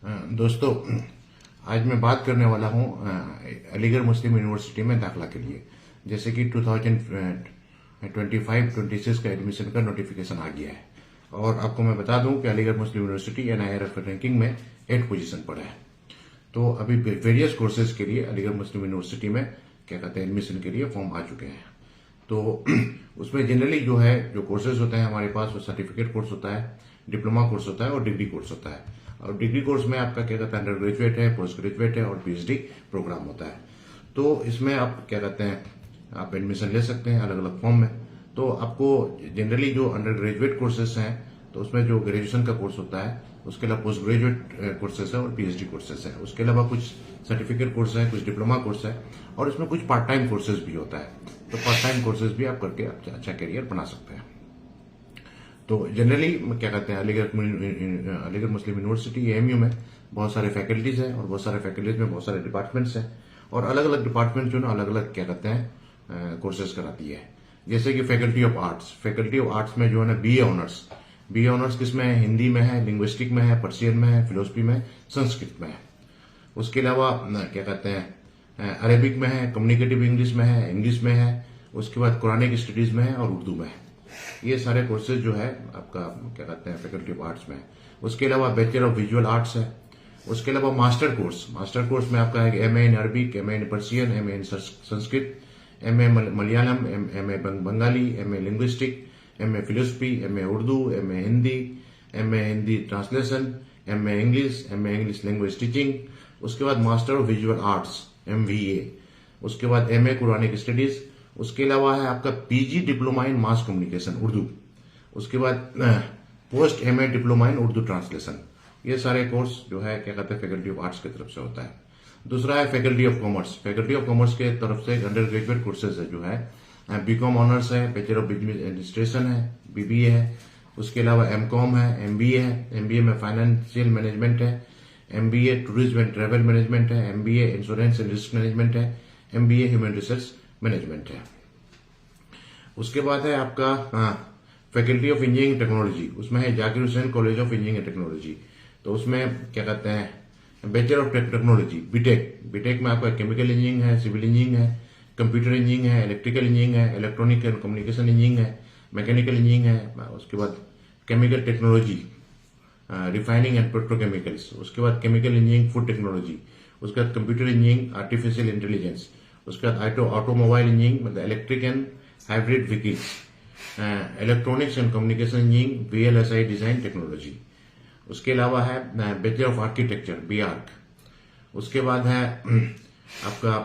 दोस्तों, आज मैं बात करने वाला हूं अलीगढ़ मुस्लिम यूनिवर्सिटी में दाखिला के लिए। जैसे कि 2025-26 का एडमिशन का नोटिफिकेशन आ गया है और आपको मैं बता दूं कि अलीगढ़ मुस्लिम यूनिवर्सिटी NIRF रैंकिंग में 8 पोजीशन पर है। तो अभी वेरियस कोर्सेज के लिए अलीगढ़ मुस्लिम यूनिवर्सिटी में एडमिशन के लिए फॉर्म आ चुके हैं। तो उसमें जनरली जो कोर्सेज होते हैं हमारे पास, वो सर्टिफिकेट कोर्स होता है, डिप्लोमा कोर्स होता है और डिग्री कोर्स होता है। और डिग्री कोर्स में आपका अंडर ग्रेजुएट है, पोस्ट ग्रेजुएट है और PhD प्रोग्राम होता है। तो इसमें आप आप एडमिशन ले सकते हैं अलग अलग फॉर्म में। तो आपको जनरली जो अंडर ग्रेजुएट कोर्सेज हैं, तो उसमें जो ग्रेजुएशन का कोर्स होता है, उसके अलावा पोस्ट ग्रेजुएट कोर्सेज है और PhD कोर्सेज है। उसके अलावा कुछ सर्टिफिकेट कोर्स है, कुछ डिप्लोमा कोर्स है और इसमें कुछ पार्ट टाइम कोर्सेज भी होता है। तो पार्ट टाइम कोर्सेज भी आप करके अच्छा करियर बना सकते हैं। तो जनरली अलीगढ़ मुस्लिम यूनिवर्सिटी AMU में बहुत सारे फैकल्टीज हैं और बहुत सारे फैकल्टीज में बहुत सारे डिपार्टमेंट्स हैं और अलग अलग डिपार्टमेंट जो ना अलग अलग कोर्सेज कराती है। जैसे कि फैकल्टी ऑफ आर्ट्स में जो है ना BA ऑनर्स किसमें है? हिंदी में है, लिंग्विस्टिक में है, पर्शियन में है, फिलोसफी में है, संस्कृत में है। उसके अलावा अरेबिक में है, कम्युनिकेटिव इंग्लिश में है, इंग्लिश में है, उसके बाद कुरानिक स्टडीज में है और उर्दू में है। ये सारे कोर्सेज जो है आपका फैकल्टी ऑफ आर्ट्स में है। उसके अलावा बैचलर ऑफ विजुअल आर्ट्स है। उसके अलावा मास्टर कोर्स में आपका है MA in Arabic, MA in Persian, MA in Sanskrit, MA Malayalam, MA Bengali, MA linguistic, MA philosophy, MA Urdu, MA Hindi, MA Hindi translation, MA English language teaching. उसके बाद master of visual arts MVA। उसके बाद MA कुरानिक स्टडीज। उसके अलावा है आपका PG diploma in mass communication Urdu. उसके बाद post MA diploma in Urdu translation. ये सारे कोर्स जो है फैकल्टी ऑफ आर्ट्स की तरफ से होता है। दूसरा है फैकल्टी ऑफ कॉमर्स के तरफ से अंडर ग्रेजुएट कोर्सेज है, जो है BCom ऑनर्स है, बैचलर ऑफ बिजनेस एडमिनिस्ट्रेशन है, BBA है। उसके अलावा MCom है, MBA है, MBA में फाइनेंशियल मैनेजमेंट है, MBA tourism and travel management है, MBA insurance and risk management है, MBA ह्यूमन रिसोर्स मैनेजमेंट है। उसके बाद है आपका फैकल्टी ऑफ इंजीनियरिंग टेक्नोलॉजी। उसमें है Zakir Hussain college of engineering technology. तो उसमें बैचलर ऑफ टेक्नोलॉजी बीटेक में आपका केमिकल इंजीनियरिंग है, सिविल इंजीनियरिंग है, कंप्यूटर इंजीनियरिंग है, इलेक्ट्रिकल इंजीनियरिंग है, इलेक्ट्रॉनिक एंड कम्युनिकेशन इंजीनियरिंग है, मैकेनिकल इंजीनियरिंग है। उसके बाद chemical technology, refining and petrochemicals. उसके बाद केमिकल इंजीनियरिंग, फूड टेक्नोलॉजी। उसके बाद कंप्यूटर इंजीनियरिंग, आर्टिफिशियल इंटेलिजेंस। उसके बाद ऑटोमोबाइल इंजीनियरिंग, मतलब electric and hybrid vehicles, electronics and communication engineering, VLSI design technology. उसके अलावा है बैचलर ऑफ आर्किटेक्चर BArch। उसके बाद है आपका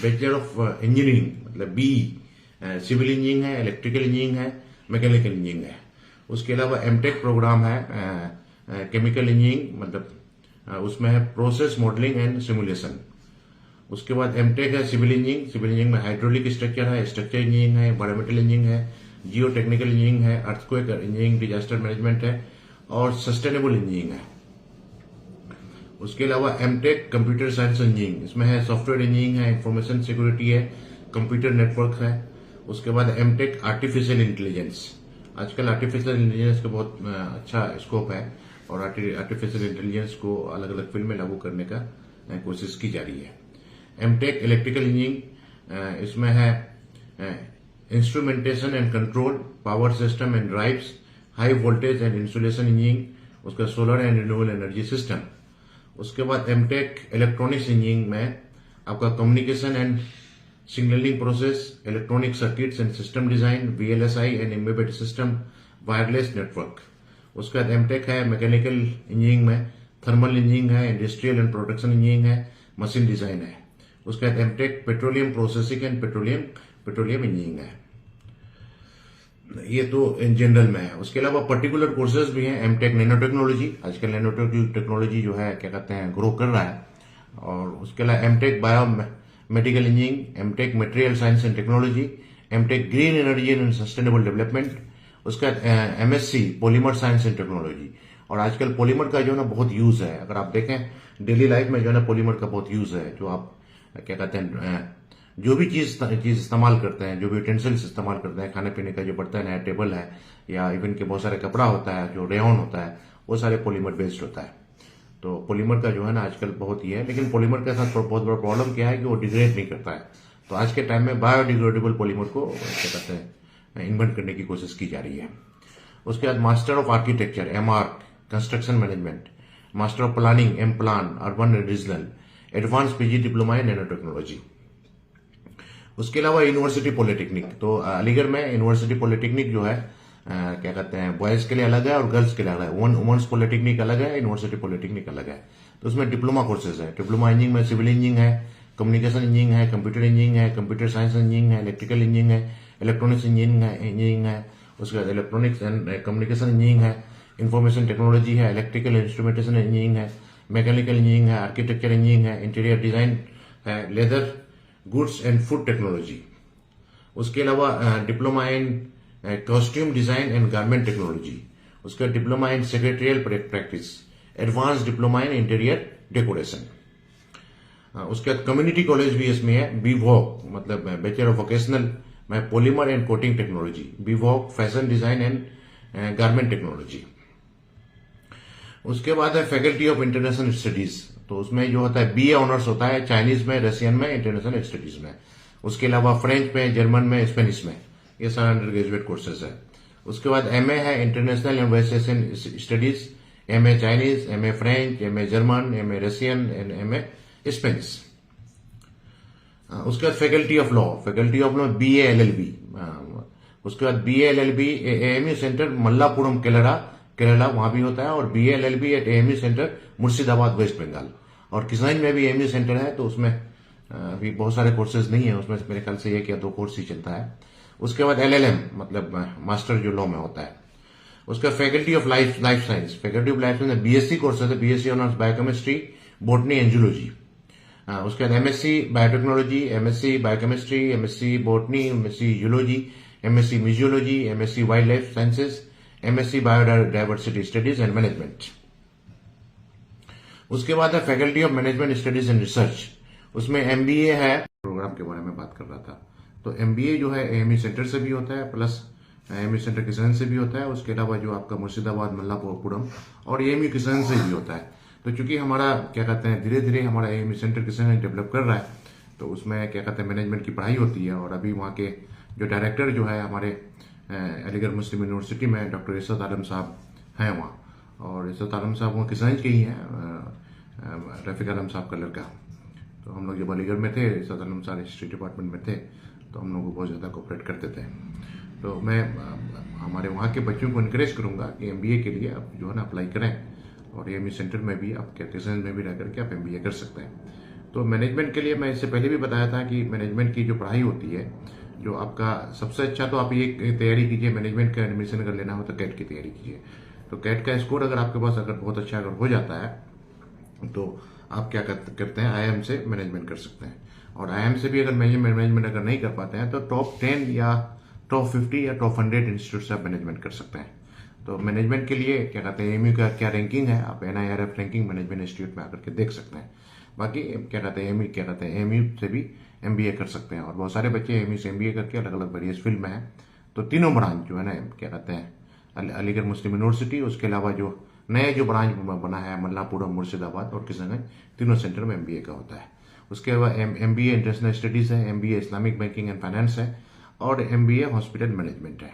बैचलर ऑफ इंजीनियरिंग, मतलब BE, सिविल इंजीनियरिंग है, इलेक्ट्रिकल इंजीनियरिंग है, मैकेनिकल इंजीनियरिंग है। उसके अलावा MTech प्रोग्राम है केमिकल इंजीनियरिंग, मतलब उसमें है प्रोसेस मॉडलिंग एंड सिमुलेशन। उसके बाद MTech है सिविल इंजीनियरिंग में हाइड्रोलिक स्ट्रक्चर है, स्ट्रक्चर इंजीनियरिंग है, एनवायरमेंटल इंजीनियरिंग है, जियो टेक्निकल इंजीनियरिंग है, अर्थक्वेक इंजीनियरिंग, डिजास्टर मैनेजमेंट है और सस्टेनेबल इंजीनियरिंग है। उसके अलावा MTech कंप्यूटर साइंस इंजीनियरिंग, इसमें है सॉफ्टवेयर इंजीनियरिंग है, इंफॉर्मेशन सिक्योरिटी है, कंप्यूटर नेटवर्क है। उसके बाद MTech आर्टिफिशियल इंटेलिजेंस। आजकल आर्टिफिशियल इंटेलिजेंस का बहुत अच्छा स्कोप है और आर्टिफिशियल इंटेलिजेंस को अलग अलग फील्ड में लागू करने का कोशिश की जा रही है। MTech इलेक्ट्रिकल इंजीनियरिंग, इसमें है instrumentation and control, power system and drives, high voltage and insulation engineering. उसका solar and renewable energy system. उसके बाद MTech इलेक्ट्रॉनिक्स इंजीनियरिंग में आपका communication and signalling process, electronic circuits and system design, VLSI and embedded system, wireless network. उसके बाद MTech है mechanical engineering में thermal engineering है, इंडस्ट्रियल एंड प्रोडक्शन इंजीनियरिंग है, मशीन डिजाइन है। उसके बाद MTech petroleum processing and petroleum engineering है। ये तो इन जनरल में है। उसके अलावा पर्टिकुलर कोर्सेज भी हैं। MTech नैनो टेक्नोलॉजी, आजकल नैनो टेक्नोलॉजी जो है ग्रो कर रहा है। और उसके अलावा MTech bio medical engineering, MTech material science and technology, MTech green energy and sustainable development. उसका MSc polymer science and technology. और आजकल पॉलीमर का जो है ना बहुत यूज है। अगर आप देखें डेली लाइफ में जो है ना पॉलीमर का बहुत यूज है। जो आप जो भी चीज इस्तेमाल करते हैं, जो भी यूटेंसिल्स इस्तेमाल करते हैं, खाने पीने का जो बर्तन है, टेबल है, या इवन के बहुत सारे कपड़ा होता है, जो रेयन होता है, वो सारे पॉलीमर बेस्ड होता है। तो पॉलीमर का जो है ना आजकल बहुत ही है, लेकिन पॉलीमर के साथ बहुत बड़ा प्रॉब्लम क्या है कि वो डिग्रेड नहीं करता है। तो आज के टाइम में बायोडिग्रेडेबल पॉलीमर को क्या कहते हैं इन्वेंट करने की कोशिश की जा रही है। उसके बाद master of architecture MArch, construction management, master of planning MPlan, urban regional, advance PG diploma in nanotechnology. उसके अलावा यूनिवर्सिटी पॉलिटेक्निक, तो अलीगढ़ में यूनिवर्सिटी पॉलिटेक्निक जो है क्या कहते हैं बॉयज के लिए अलग है और गर्ल्स के लिए अलग है। वुमेन्स पॉलिटेक्निक अलग है, यूनिवर्सिटी पॉलिटेक्निक अलग है। तो उसमें डिप्लोमा कोर्सेज है। डिप्लोमा इंजीनियरिंग में सिविल इंजीनियरिंग है, कम्युनिकेशन इंजीनियरिंग है, कंप्यूटर इंजीनियरिंग है, कंप्यूटर साइंस इंजीनियरिंग है, इलेक्ट्रिकल इंजीनियरिंग है, इलेक्ट्रॉनिक्स इंजीनियरिंग है। उसके बाद इलेक्ट्रॉनिक्स एंड कम्युनिकेशन इंजीनियरिंग है, इंफॉर्मेशन टेक्नोलॉजी है, इलेक्ट्रिकल इंस्ट्रूमेंटेशन इंजीनियरिंग है, मैकेनिकल इंजीनियरिंग है, आर्किटेक्चर इंजीनियरिंग है, इंटीरियर डिजाइन है, leather goods and food technology. उसके अलावा diploma in costume design and garment technology. उसका diploma in secretarial practice, advance diploma in interior decoration. उसके बाद कम्युनिटी कॉलेज भी इसमें है, बीवॉक मतलब बैचलर ऑफ वोकेशनल में polymer and coating technology, बीवॉक fashion design and garment technology. उसके बाद है फैकल्टी ऑफ इंटरनेशनल स्टडीज, तो उसमें जो होता है BA ऑनर्स होता है चाइनीज में, रशियन में, इंटरनेशनल स्टडीज में। उसके अलावा फ्रेंच में, जर्मन में, स्पेनिश में, ये सारा अंडर ग्रेजुएट कोर्सेज है। उसके बाद MA है international and west Asian studies, MA Chinese, MA French, MA German, MA Russian and MA Spanish. उसके बाद faculty of law BA LLB। उसके बाद BA LLB AMU centre Malappuram Kerala वहां भी होता है, और BA LLB at AMU centre Murshidabad West Bengal. और किसाइन में भी AMU सेंटर है, तो उसमें अभी बहुत सारे कोर्सेज नहीं है, उसमें मेरे ख्याल से 1 या 2 कोर्स ही चलता है। उसके बाद LLM मतलब मास्टर जो लॉ में होता है। उसका faculty of life science, faculty of life science BSc courses है, BSc honours biochemistry, botany and zoology. उसके बाद MSc biotechnology, MSc biochemistry, MSc botany, MSc zoology, MSc museology, MSc wild life sciences, MSc biodiversity studies and management. उसके बाद है faculty of management studies and research, उसमें MBA है। Programme के बारे में बात कर रहा था, तो MBA जो है AMU सेंटर से भी होता है, प्लस AMU सेंटर किसान से भी होता है। उसके अलावा जो आपका मुर्शिदाबाद, मल्लापुरम और AMU किसान से भी होता है। तो चूंकि हमारा क्या कहते हैं धीरे धीरे हमारा AMU सेंटर किसान डेवलप कर रहा है, तो उसमें क्या कहते हैं मैनेजमेंट की पढ़ाई होती है। और अभी वहाँ के जो डायरेक्टर जो है हमारे अलीगढ़ मुस्लिम यूनिवर्सिटी में डॉक्टर इरशाद आलम साहब हैं वहाँ, और इरशाद आलम साहब वहाँ किसान के ही हैं, रफीक आलम साहब का लड़का। तो हम लोग जब अलीगढ़ में थे, इरशाद आलम साहब हिस्ट्री डिपार्टमेंट में थे, तो हम लोग को बहुत ज़्यादा कोऑपरेट करते थे। तो मैं हमारे वहाँ के बच्चों को इनकरेज करूँगा कि MBA के लिए आप जो है ना अप्लाई करें, और AMU सेंटर में भी आप कैटेगरी में भी रह करके आप MBA कर सकते हैं। तो मैनेजमेंट के लिए मैं इससे पहले भी बताया था कि मैनेजमेंट की जो पढ़ाई होती है, जो आपका सबसे अच्छा, तो आप ये तैयारी कीजिए, मैनेजमेंट का एडमिशन अगर लेना हो तो कैट की तैयारी कीजिए। तो कैट का स्कोर अगर आपके पास अगर बहुत अच्छा अगर हो जाता है, तो आप क्या करते हैं IIM से मैनेजमेंट कर सकते हैं। और IIM से भी अगर मैनेजमेंट अगर नहीं कर पाते हैं, तो टॉप 10 या टॉप 50 या टॉप 100 इंस्टीट्यूट से आप मैनेजमेंट कर सकते हैं। तो मैनेजमेंट के लिए क्या कहते हैं AMU का क्या रैंकिंग है, आप NIRF रैंकिंग मैनेजमेंट इंस्टीट्यूट में आकर के देख सकते हैं। बाकी क्या कहते हैं AMU से भी MBA कर सकते हैं, और बहुत सारे बच्चे AMU से MBA करके अलग अलग वेरियस फील्ड में हैं। तो तीनों ब्रांच जो है ना क्या कहते हैं अलीगढ़ मुस्लिम यूनिवर्सिटी, उसके अलावा जो नए जो ब्रांच बना है मल्लापुरम, मुर्शिदाबाद और किशनगंज, तीनों सेंटर में MBA का होता है। उसके अलावा MBA इंटरनेशनल स्टडीज है, MBA Islamic banking and finance है, और MBA हॉस्पिटल मैनेजमेंट है।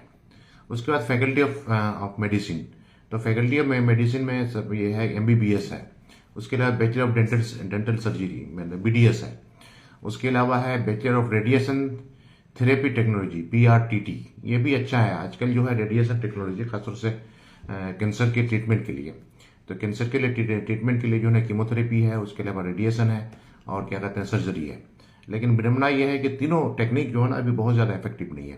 उसके बाद फैकल्टी ऑफ मेडिसिन, तो फैकल्टी ऑफ मेडिसिन में सब ये है MBBS है। उसके अलावा बैचलर ऑफ डेंटल सर्जरी मतलब BDS है। उसके अलावा है bachelor of radiation therapy technology PRTT, ये भी अच्छा है। आजकल जो है रेडिएशन टेक्नोलॉजी खासतौर से कैंसर के ट्रीटमेंट के लिए, तो कैंसर के लिए ट्रीटमेंट के लिए जो है कीमोथेरेपी है, उसके अलावा रेडिएशन है, और क्या कहते हैं सर्जरी है। लेकिन विडम्बना यह है कि तीनों टेक्निक जो है ना अभी बहुत ज़्यादा इफेक्टिव नहीं है।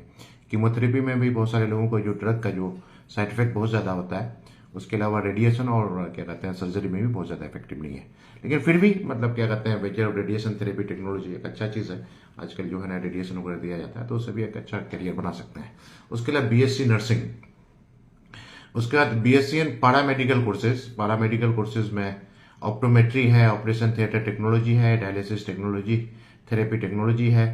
कीमोथेरेपी में भी बहुत सारे लोगों को जो ड्रग का जो साइड इफेक्ट बहुत ज़्यादा होता है, उसके अलावा रेडिएशन और क्या कहते हैं सर्जरी में भी बहुत ज़्यादा इफेक्टिव नहीं है। लेकिन फिर भी मतलब क्या कहते हैं bachelor of radiation therapy technology एक अच्छा चीज़ है। आजकल जो है ना रेडिएशन वगैरह दिया जाता है, तो उससे भी एक अच्छा करियर बना सकते हैं। उसके अलावा BSc नर्सिंग, उसके बाद BSc इन पैरामेडिकल कोर्सेज में ऑप्टोमेट्री है, ऑपरेशन थिएटर टेक्नोलॉजी है, डायलिसिस टेक्नोलॉजी, थेरेपी टेक्नोलॉजी है,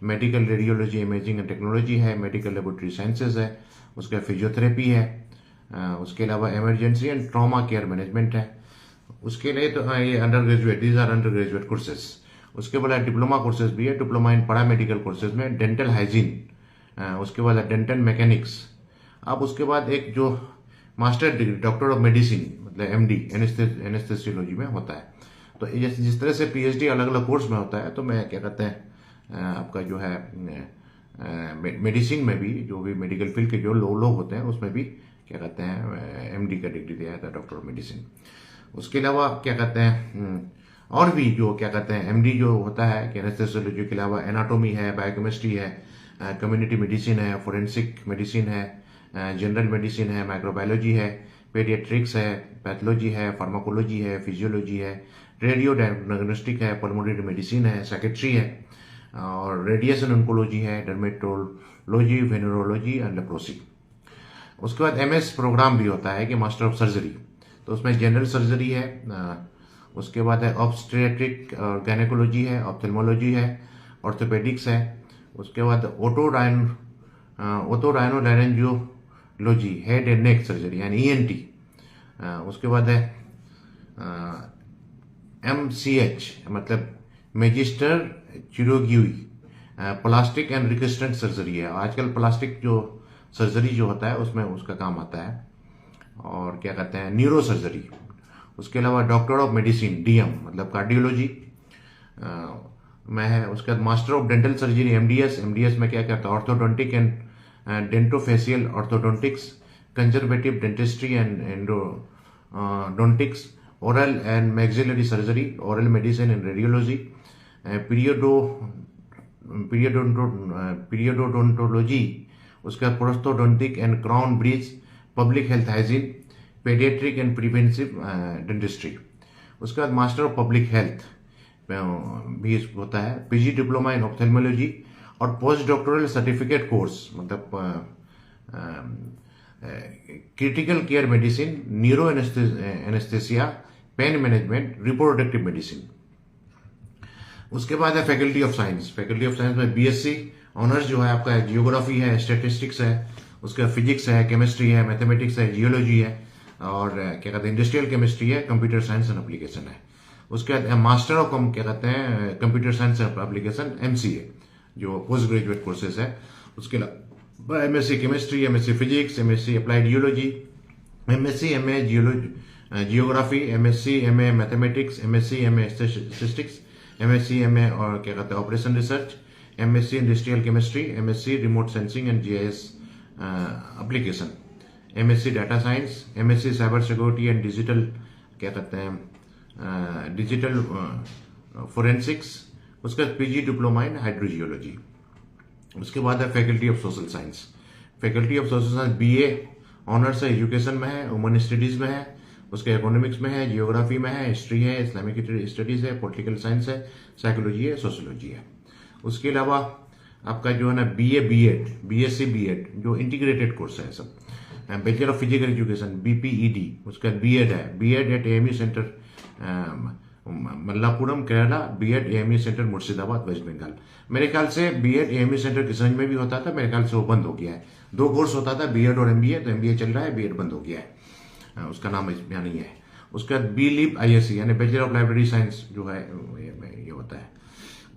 medical radiology imaging and technology है, मेडिकल लेबोरेटरी साइंसेज है, उसका फिजियोथेरेपी है, उसके अलावा emergency and trauma care management है, उसके लिए तो ये undergraduate, these are undergraduate courses. उसके बाद डिप्लोमा कोर्सेज भी है, डिप्लोमा इन पैरामेडिकल कोर्सेज में डेंटल हाइजीन, उसके बाद डेंटल मैकेनिक्स। अब उसके बाद एक जो master degree doctor of medicine मतलब एमडी एनेस्थेसियोलॉजी में होता है। तो जिस तरह से पीएचडी अलग अलग कोर्स में होता है, तो मैं क्या कहते हैं आपका जो है मेडिसिन में भी जो भी मेडिकल फील्ड के जो लोग होते हैं उसमें भी क्या कहते हैं एमडी का डिग्री दिया जाता है, डॉक्टर ऑफ मेडिसिन। उसके अलावा क्या कहते हैं और भी जो क्या कहते हैं एमडी जो होता है कि एनेस्थेसियोलॉजी के अलावा एनाटॉमी है, बायोकेमिस्ट्री है, कम्युनिटी मेडिसिन है, फोरेंसिक मेडिसिन है, जनरल मेडिसिन है, माइक्रोबायोलॉजी है, पेडियाट्रिक्स है, पैथोलॉजी है, फार्माकोलॉजी है, फिजियोलॉजी है, रेडियो डायग्नोस्टिक है, पल्मोनरी मेडिसिन है, सेक्रेटरी है, और रेडिएशन ऑन्कोलॉजी है, डर्मेटोलॉजी, वेनेरोलॉजी एंड लेप्रोसी। उसके बाद एमएस प्रोग्राम भी होता है कि मास्टर ऑफ सर्जरी, तो उसमें जनरल सर्जरी है, उसके बाद है ऑब्स्टेट्रिक और गायनेकोलॉजी है, ऑप्थेल्मोलॉजी है, ऑर्थोपेडिक्स है, उसके बाद ओटोराइनोलैरिंजियोलॉजी, हेड एंड नेक सर्जरी यानी ईएनटी। उसके बाद है एमसीएच मतलब magister चिरोगी, plastic and reconstruct surgery है। आजकल प्लास्टिक जो सर्जरी जो होता है उसमें उसका काम आता है। और क्या कहते हैं न्यूरो सर्जरी। उसके अलावा डॉक्टर ऑफ मेडिसिन डीएम मतलब कार्डियोलॉजी में है। उसके बाद master of dental surgery MDS. MDS में क्या करता है orthodontic and dentofacial orthodontics, conservative dentistry and endodontics, oral and maxillary surgery, oral medicine and radiology, periodontology, उसका prosthodontic and crown bridge, public health hygiene, paediatric and preventive dentistry. उसके बाद master of public health भी होता है, PG diploma in ophthalmology और post doctoral certificate course मतलब critical care medicine, neuro anaesthesia, pain management, reproductive medicine. उसके बाद है faculty of science. Faculty of science में बीएससी ऑनर्स जो है आपका जियोग्राफी है, स्टैटिस्टिक्स है, उसका फिजिक्स है, केमिस्ट्री है, मैथमेटिक्स है, जियोलॉजी है, और क्या कहते हैं इंडस्ट्रियल केमिस्ट्री है, कंप्यूटर साइंस एंड एप्लीकेशन है। उसके बाद मास्टर ऑफ क्या कहते हैं computer science and application MCA जो पोस्ट ग्रेजुएट कोर्सेज है। उसके अलावा MSc chemistry, MSc physics, MSc applied geology, MSc MA geography, MSc MA mathematics, MSc MA statistics, MSc MA और क्या कहते हैं operation research, MSc industrial chemistry, MSc remote sensing and GIS application, MSc data science, MSc cyber security and digital क्या कहते हैं digital forensics. उसका PG diploma इन hydrogeology. उसके बाद है faculty of social science. Faculty of social science BA honours है, education में है, ह्यूमन स्टडीज में है, उसके इकोनॉमिक्स में है, जियोग्राफी में है, हिस्ट्री है, इस्लामिक स्टडीज है, पॉलिटिकल साइंस है, साइकोलॉजी है, सोशियोलॉजी है। उसके अलावा आपका जो है ना बीए बीएड, बीएससी बीएड जो इंटीग्रेटेड कोर्स है सब, bachelor of physical education BPEd. उसका बीएड है, BEd at AMU centre Malappuram Kerala, BEd AMU centre Murshidabad West Bengal. मेरे ख्याल से बीएड एएमयू सेंटर किशनगंज में भी होता था, मेरे ख्याल से वो बंद हो गया है। 2 कोर्स होता था बीएड और एमबीए, तो एमबीए चल रहा है, बीएड बंद हो गया है, उसका नाम यहाँ नहीं है। उसके बाद बी लिप आईएससी यानी बैचलर ऑफ लाइब्रेरी साइंस जो है ये होता है।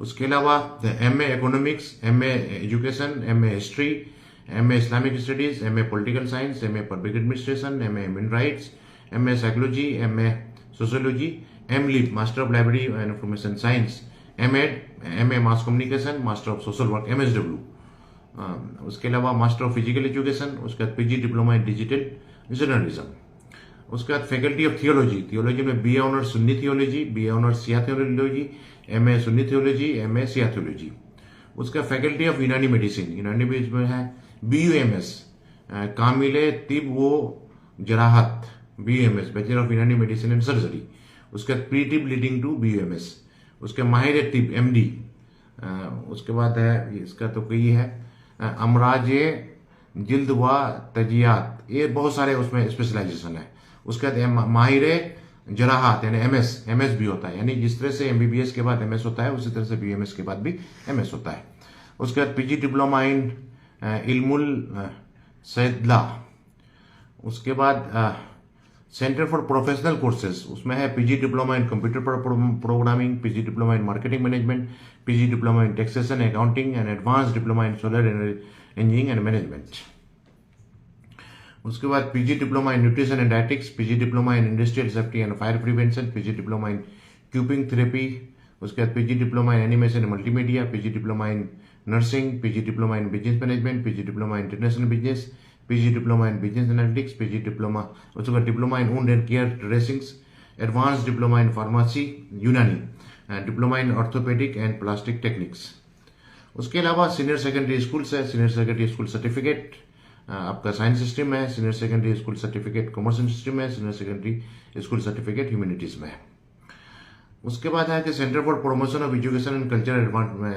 उसके अलावा MA economics, MA education, MA history, MA Islamic studies, MA political science, MA public administration, MA human rights, MA psychology, MA sociology, MLib master of library and information science, MEd, MA mass communication, master of social work MSW. उसके अलावा master of physical education, उसके बाद PG diploma in digital journalism. उसके बाद faculty of theology. Theology में BA honours Sunni theology, BA honours Shia theology, MA Sunni theology, MA Shia theology. उसका faculty of Unani medicine. Unani medicine में है बीयूएमएस कामिले तिब वो जराहत, BUMS bachelor of Unani medicine and surgery. उसका प्री टिब लीडिंग टू बीयूएमएस। उसके माहिर तिब एमडी। उसके बाद है इसका तो कई है अमराजे जिल्द व तजियात, ये बहुत सारे उसमें स्पेशलाइजेशन है। उसके बाद माहिर जराहत यानी एमएस भी होता है, यानी जिस तरह से एमबीबीएस के बाद एमएस होता है उसी तरह से बीएमएस के बाद भी एमएस होता है। उसके बाद पीजी डिप्लोमा इन इल्मुल सैदला। उसके बाद सेंटर फॉर प्रोफेशनल कोर्सेज, उसमें है PG diploma in computer programming, PG diploma in marketing management, PG diploma in taxation accounting and advance diploma in solar engineering and management. उसके बाद PG diploma in nutrition and dietetics, PG diploma in industrial safety and fire prevention, PG diploma in cupping therapy. उसके बाद PG diploma in animation and multimedia, PG diploma in nursing, PG diploma in business management, PG diploma in international business, PG diploma in business analytics, PG diploma, उसके बाद diploma in wound and care dressings, advance diploma in pharmacy Unani, diploma in orthopaedic and plastic techniques. उसके अलावा senior secondary school है, senior secondary school certificate आपका science stream है, senior secondary school certificate commerce stream है, senior secondary school certificate humanities में है। उसके बाद है कि centre for promotion of education and cultural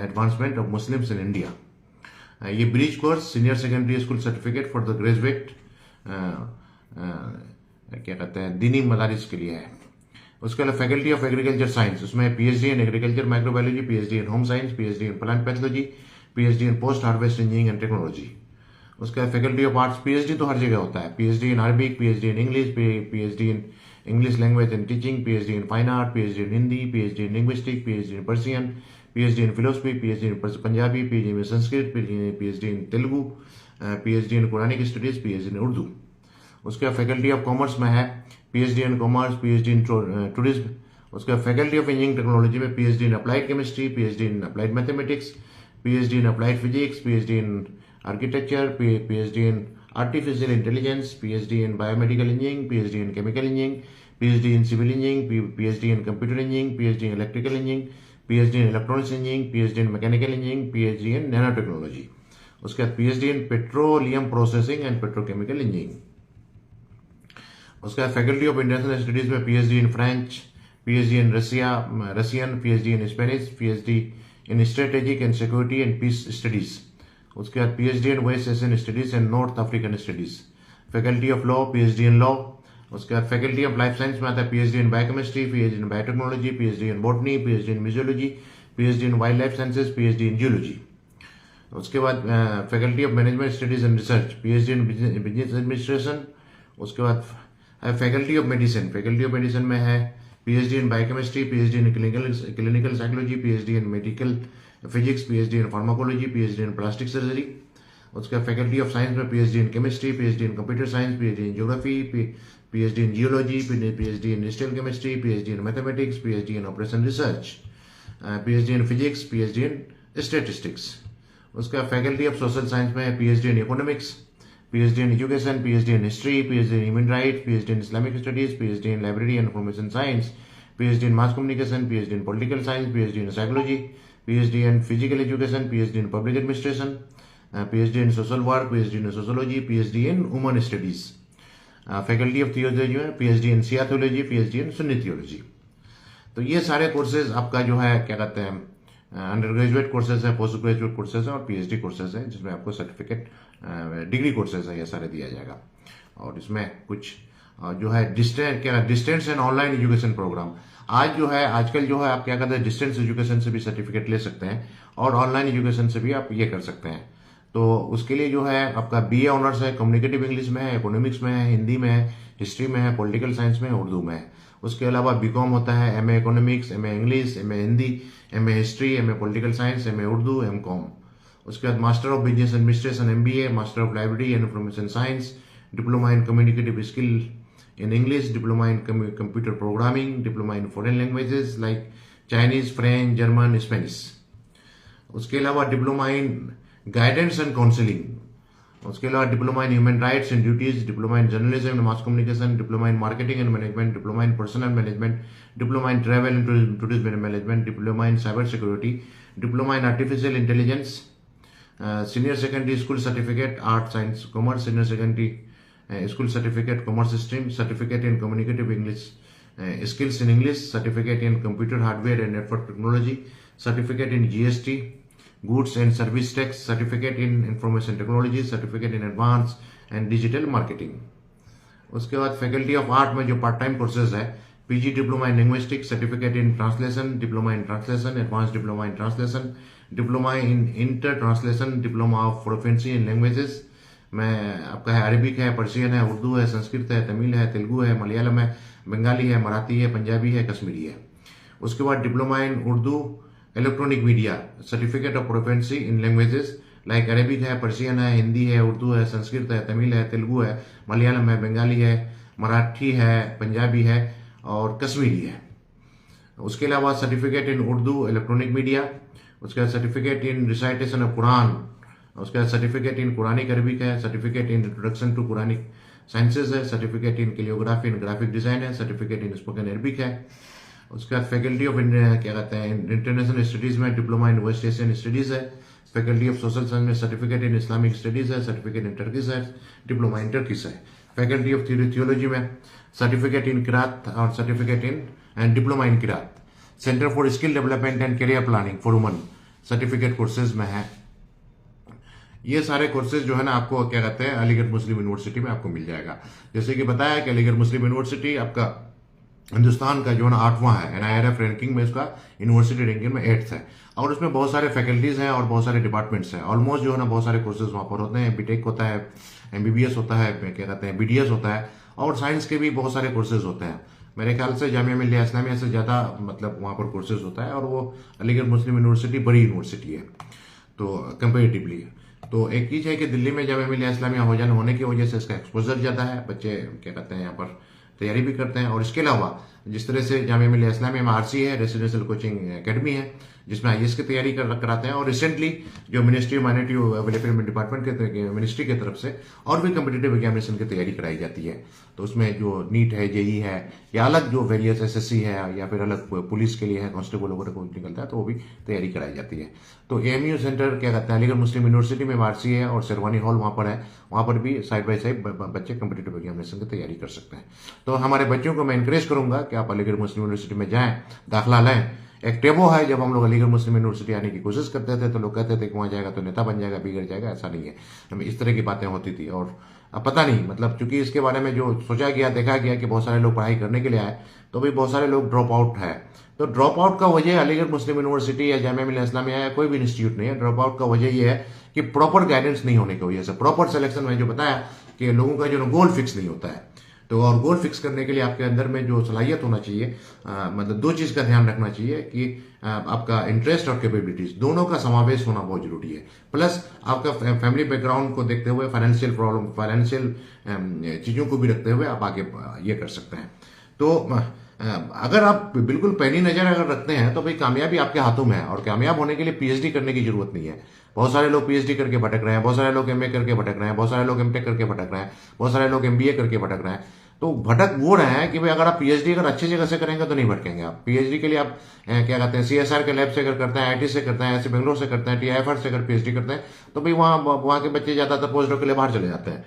advancement of Muslims in India, ये bridge course senior secondary school certificate for the graduate क्या कहते हैं दीनी मदारिस के लिए है। उसके अलावा फैकल्टी ऑफ एग्रीकल्चर साइंस, उसमें PhD in agriculture microbiology, PhD in home science, PhD in plant pathology, PhD in post harvest engineering and technology. उसके बाद फैकल्टी ऑफ आर्ट्स, पीएचडी तो हर जगह होता है, PhD in Arabic, PhD in English, PhD in English language and teaching, PhD in fine art, PhD in Hindi, PhD in linguistic, PhD in Persian, PhD in philosophy, PhD in Punjabi, PhD in Sanskrit, PhD in Telugu, PhD in Quranic studies, PhD इन उर्दू। उसके बाद faculty of commerce में है PhD in commerce, PhD in tourism. उसके बाद faculty of engineering technology में PhD in applied chemistry, PhD in applied mathematics, PhD in applied physics, PhD in architecture, PhD in artificial intelligence, PhD in biomedical engineering, PhD in chemical engineering, PhD in civil engineering, PhD in computer engineering, PhD in electrical engineering, PhD in electronics engineering, PhD in mechanical engineering, PhD in nanotechnology. उसके बाद PhD in petroleum processing and petrochemical engineering. उसके बाद faculty of international studies में PhD in French, PhD in Russian, PhD in Spanish, PhD in strategic and security and peace studies. उसके बाद PhD in waste Asian studies and north African studies. Faculty of law, PhD in law. उसके बाद faculty of life science में आता है PhD in biochemistry, PhD in biotechnology, PhD in botany, PhD in museology, PhD in wildlife sciences, PhD in geology. उसके बाद faculty of management studies and research, PhD in business administration. उसके बाद faculty of medicine, faculty of medicine में है PhD in biochemistry, PhD in clinical psychology, PhD in medical physics, PhD in pharmacology, PhD in plastic surgery. उसका faculty of science में PhD in chemistry, PhD in computer science, PhD in geography, PhD in geology, PhD in industrial chemistry, PhD in mathematics, PhD in operation research, PhD in physics, PhD in statistics. उसका faculty of social science में PhD in economics, PhD in education, PhD in history, PhD in human right, PhD in Islamic studies, PhD in library and information science, PhD in mass communication, PhD in political science, PhD in psychology, PhD in physical education, PhD in public administration, PhD in social work, PhD in sociology, PhD in human studies. Faculty of theology में PhD in Shia theology, PhD in Sunni theology. तो ये सारे courses आपका जो है क्या कहते हैं अंडर ग्रेजुएट कोर्सेज है, पोस्ट ग्रेजुएट कोर्सेज है और पीएचडी कोर्सेज है, जिसमें आपको सर्टिफिकेट डिग्री कोर्सेज है ये सारे दिया जाएगा। और इसमें कुछ जो है distance and online education programme आज जो है आजकल जो है आप क्या कहते हैं डिस्टेंस एजुकेशन से भी सर्टिफिकेट ले सकते हैं और ऑनलाइन एजुकेशन से भी आप ये कर सकते हैं। तो उसके लिए जो है आपका बीए ऑनर्स है, कम्युनिकेटिव इंग्लिश में है, इकोनॉमिक्स में है, हिंदी में है, हिस्ट्री में है, पॉलिटिकल साइंस में है, उर्दू में है। उसके अलावा बीकॉम होता है, MA economics, MA English, MA Hindi, MA history, MA political science, MA Urdu, MCom. उसके बाद master of business administration MBA, master of library and information science, diploma in communicative skill in English, diploma in computer programming, diploma in foreign languages like Chinese, French, German, Spanish. उसके अलावा diploma in guidance and counselling, उसके अलावा diploma in human rights and duties, diploma in journalism and mass communication, diploma in marketing and management, diploma in personal management, diploma in travel and tourism management, diploma in cyber security, diploma in artificial intelligence, senior secondary school certificate art science commerce, senior secondary school certificate commerce stream, certificate in communicative English skills in English, certificate in computer hardware and network technology, certificate in GST goods and service tax, certificate in information technology, certificate in advance and digital marketing. उसके बाद faculty of art में जो part time courses है PG diploma in linguistics, certificate in translation, diploma in translation, advance diploma in translation, diploma in inter translation, diploma of proficiency in languages, मैं आपका है Arabic है, Persian है, उर्दू है, संस्कृत है, तमिल है, तेलुगु है, मलयालम है, बंगाली है, मराठी है, पंजाबी है, कश्मीरी है। उसके बाद diploma in Urdu electronic media, certificate of proficiency in languages like Arabic है, पर्शियन है, हिंदी है, उर्दू है, संस्कृत है, तमिल है, तेलुगु है, मलयालम है, बंगाली है, मराठी है, पंजाबी है और कश्मीरी है। उसके अलावा certificate in Urdu electronic media, उसके बाद certificate in recitation of Quran, उसके बाद सर्टिफिकेट इन कुरानिक अरबिक है, certificate in introduction to Quranic sciences है, certificate in calligraphy and graphic design है, सर्टिफिकेट इन स्पोकन अरबिक है। उसके बाद फैकल्टी ऑफ क्या कहते हैं इंटरनेशनल स्टडीज में diploma in waste Asian studies है, फैकल्टी ऑफ सोशल साइंस में सर्टिफिकेट इन इस्लामिक स्टडीज है, सर्टिफिकेट इन टर्किश है, डिप्लोमा इन टर्किश है। फैकल्टी ऑफ थियोलॉजी में सर्टिफिकेट इन किरात और certificate in and diploma in किरात। Centre for skill development and career planning for women certificate courses में है। ये सारे कोर्सेज जो है ना आपको क्या कहते हैं अलीगढ़ मुस्लिम यूनिवर्सिटी में आपको मिल जाएगा। जैसे कि बताया कि अलीगढ़ मुस्लिम यूनिवर्सिटी आपका हिंदुस्तान का जो है ना 8वां है, NIRF रैंकिंग में इसका यूनिवर्सिटी रैंकिंग में 8th है, और उसमें बहुत सारे फैकल्टीज हैं और बहुत सारे डिपार्टमेंट्स हैं। ऑलमोस्ट जो है ना बहुत सारे कोर्सेज वहां पर होते हैं, बीटेक होता है, MBBS होता है, क्या कहते हैं BDS होता है, और साइंस के भी बहुत सारे कोर्सेज होते हैं। मेरे ख्याल से जामिया मिल्लिया इस्लामिया से ज्यादा मतलब वहां पर कोर्सेज होता है, और वो अलीगढ़ मुस्लिम यूनिवर्सिटी बड़ी यूनिवर्सिटी है तो कंपेरेटिवली। तो एक चीज है कि दिल्ली में जामिया मिल्लिया इस्लामिया होने की वजह से इसका एक्सपोजर ज्यादा है, बच्चे क्या कहते हैं यहाँ पर तैयारी भी करते हैं। और इसके अलावा जिस तरह से जामिया मिल्लिया इस्लामिया में RC है, रेसिडेंशियल कोचिंग एकेडमी है, जिसमें IAS की तैयारी कराते हैं, और रिसेंटली जो ministry of minority development department के मिनिस्ट्री की तरफ से और भी कम्पिटेटिव एग्जामिनेशन की तैयारी कराई जाती है। तो उसमें जो नीट है, JEE है, या अलग जो वेरियस SSC है, या फिर अलग पुलिस के लिए है, कांस्टेबल वगैरह को निकलता है, तो वो भी तैयारी कराई जाती है। तो AMU सेंटर क्या कहते हैं अलीगढ़ मुस्लिम यूनिवर्सिटी में RC है, और शेरवानी हॉल वहां पर है, वहां पर भी साइड बाय साइड बच्चे कम्पिटेटिव एग्जामिनेशन की तैयारी कर सकते हैं। तो हमारे बच्चों को मैं इंकरेज करूंगा कि आप अलीगढ़ मुस्लिम यूनिवर्सिटी में जाएं, दाखिला लें। एक टेबो है, जब हम लोग अलीगढ़ मुस्लिम यूनिवर्सिटी आने की कोशिश करते थे तो लोग कहते थे कि वहां जाएगा तो नेता बन जाएगा, बिगड़ जाएगा। ऐसा नहीं है, हमें इस तरह की बातें होती थी। और अब पता नहीं मतलब चूंकि इसके बारे में जो सोचा गया, देखा गया कि बहुत सारे लोग पढ़ाई करने के लिए आए, तो भी बहुत सारे लोग ड्रॉप आउट है। तो ड्रॉप आउट का वजह अलीगढ़ मुस्लिम यूनिवर्सिटी या जामिया मिल्लिया इस्लामिया या कोई भी इंस्टीट्यूट नहीं है। ड्रॉप आउट का वजह यह है कि प्रॉपर गाइडेंस नहीं होने की वजह से, प्रॉपर सिलेक्शन में जो बताया कि लोगों का जो गोल फिक्स नहीं होता है। तो और गोल फिक्स करने के लिए आपके अंदर में जो सलाहियत होना चाहिए, मतलब दो चीज का ध्यान रखना चाहिए कि आपका इंटरेस्ट और कैपेबिलिटीज दोनों का समावेश होना बहुत जरूरी है। प्लस आपका फैमिली बैकग्राउंड को देखते हुए, फाइनेंशियल प्रॉब्लम, फाइनेंशियल चीजों को भी रखते हुए आप आगे ये कर सकते हैं। तो अगर आप बिल्कुल पैनी नजर अगर रखते हैं तो भाई कामयाबी आपके हाथों में है, और कामयाब होने के लिए PhD करने की जरूरत नहीं है। बहुत सारे लोग PhD करके भटक रहे हैं, बहुत सारे लोग MA करके भटक रहे हैं, बहुत सारे लोग MTech करके भटक रहे हैं, बहुत सारे लोग MBA करके भटक रहे हैं। तो भटक वो रहे हैं कि भाई अगर आप PhD अगर अच्छी जगह से करेंगे तो नहीं भटकेंगे आप। PhD के लिए आप क्या कहते हैं CSR के लैब से अगर करते हैं, IIT से करते हैं, ऐसे बेंगलोर से करते हैं, TIFR से अगर PhD करते हैं, तो भाई वहां के बच्चे ज्यादातर पोस्ट डॉक के लिए बाहर चले जाते हैं।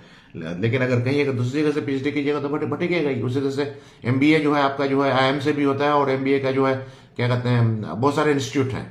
लेकिन अगर कहीं अगर दूसरी जगह से PhD कीजिएगा तो भटकेगा ही। उसी तरह से MBA जो है आपका जो है IIM से भी होता है, और MBA का जो है क्या कहते हैं बहुत सारे इंस्टीट्यूट हैं।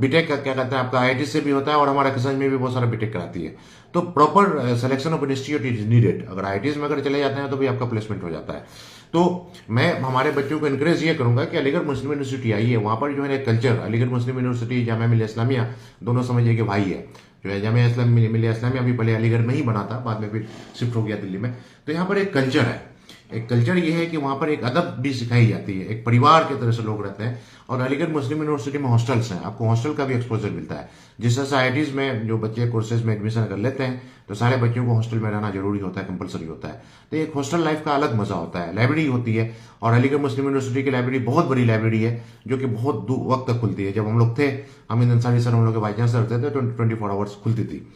बीटेक का क्या कहते हैं आपका IIT से भी होता है, और हमारा किसान में भी बहुत सारा बीटेक कराती है। तो proper selection of institute is needed. अगर IIT में अगर चले जाते हैं तो भी आपका प्लेसमेंट हो जाता है। तो मैं हमारे बच्चों को इनकरेज ये करूंगा कि अलीगढ़ मुस्लिम यूनिवर्सिटी आइए, वहां पर जो है कल्चर, अलीगढ़ मुस्लिम यूनिवर्सिटी जामिया मिल्लिया इस्लामिया दोनों समझिए कि भाई है। जो है जामिया मिल्लिया इस्लामिया भी पहले अलीगढ़ में ही बना था, बाद में फिर शिफ्ट हो गया दिल्ली में। तो यहाँ पर एक कल्चर है, एक कल्चर ये है कि वहां पर एक अदब भी सिखाई जाती है, एक परिवार की तरह से लोग रहते हैं। और अलीगढ़ मुस्लिम यूनिवर्सिटी में हॉस्टल्स हैं, आपको हॉस्टल का भी एक्सपोजर मिलता है। जिस तरह से IITs में जो बच्चे कोर्सेज में एडमिशन कर लेते हैं तो सारे बच्चों को हॉस्टल में रहना जरूरी होता है, कंपलसरी होता है। तो एक हॉस्टल लाइफ का अलग मजा होता है। लाइब्रेरी होती है, और अलीगढ़ मुस्लिम यूनिवर्सिटी की लाइब्रेरी बहुत बड़ी लाइब्रेरी है, जो कि बहुत वक्त तक खुलती है। जब हम लोग थे, अमीन अंसारी सर हम लोग के वाइस चांसलर थे, तो 24 आवर्स खुलती थी।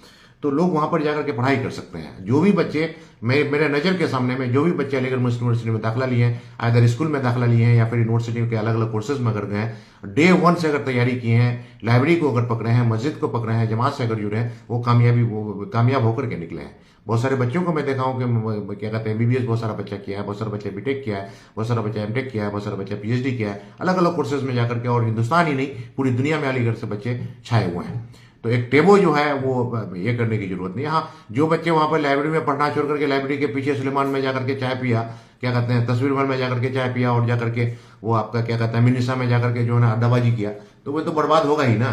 तो लोग वहां पर जाकर के पढ़ाई कर सकते हैं। जो भी बच्चे मेरे नजर के सामने में जो भी बच्चे अलीगढ़ मुस्लिम यूनिवर्सिटी में दाखिला लिए हैं, आइदर स्कूल में दाखिला लिए हैं या फिर यूनिवर्सिटी के अलग अलग कोर्सेज में अगर गए, डे 1 से अगर तैयारी किए हैं, लाइब्रेरी को अगर पकड़े हैं, मस्जिद को पकड़े हैं, जमात से अगर जुड़े हैं, वो कामयाब होकर के निकले हैं। बहुत सारे बच्चों को मैं देखा हूं कि क्या कहते हैं MBBS बहुत सारा बच्चा किया है, बहुत सारे बच्चे बीटेक किया है, बहुत सारा बच्चा MTech किया है, बहुत सारा बच्चा PhD किया है, अलग अलग कोर्सेज में जाकर के। और हिंदुस्तान ही नहीं, पूरी दुनिया में अलीगढ़ से बच्चे छाए हुए हैं। तो एक टेबो जो है वो ये करने की जरूरत नहीं। हाँ, जो बच्चे वहां पर लाइब्रेरी में पढ़ना छोड़ करके लाइब्रेरी के पीछे सुलेमान में जाकर के चाय पिया, क्या कहते हैं तस्वीर भर में जाकर के चाय पिया, और जाकर के वो आपका क्या कहते हैं मिनिसा में जाकर के जो है ना अड्डाबाजी किया, तो वो तो बर्बाद होगा ही ना।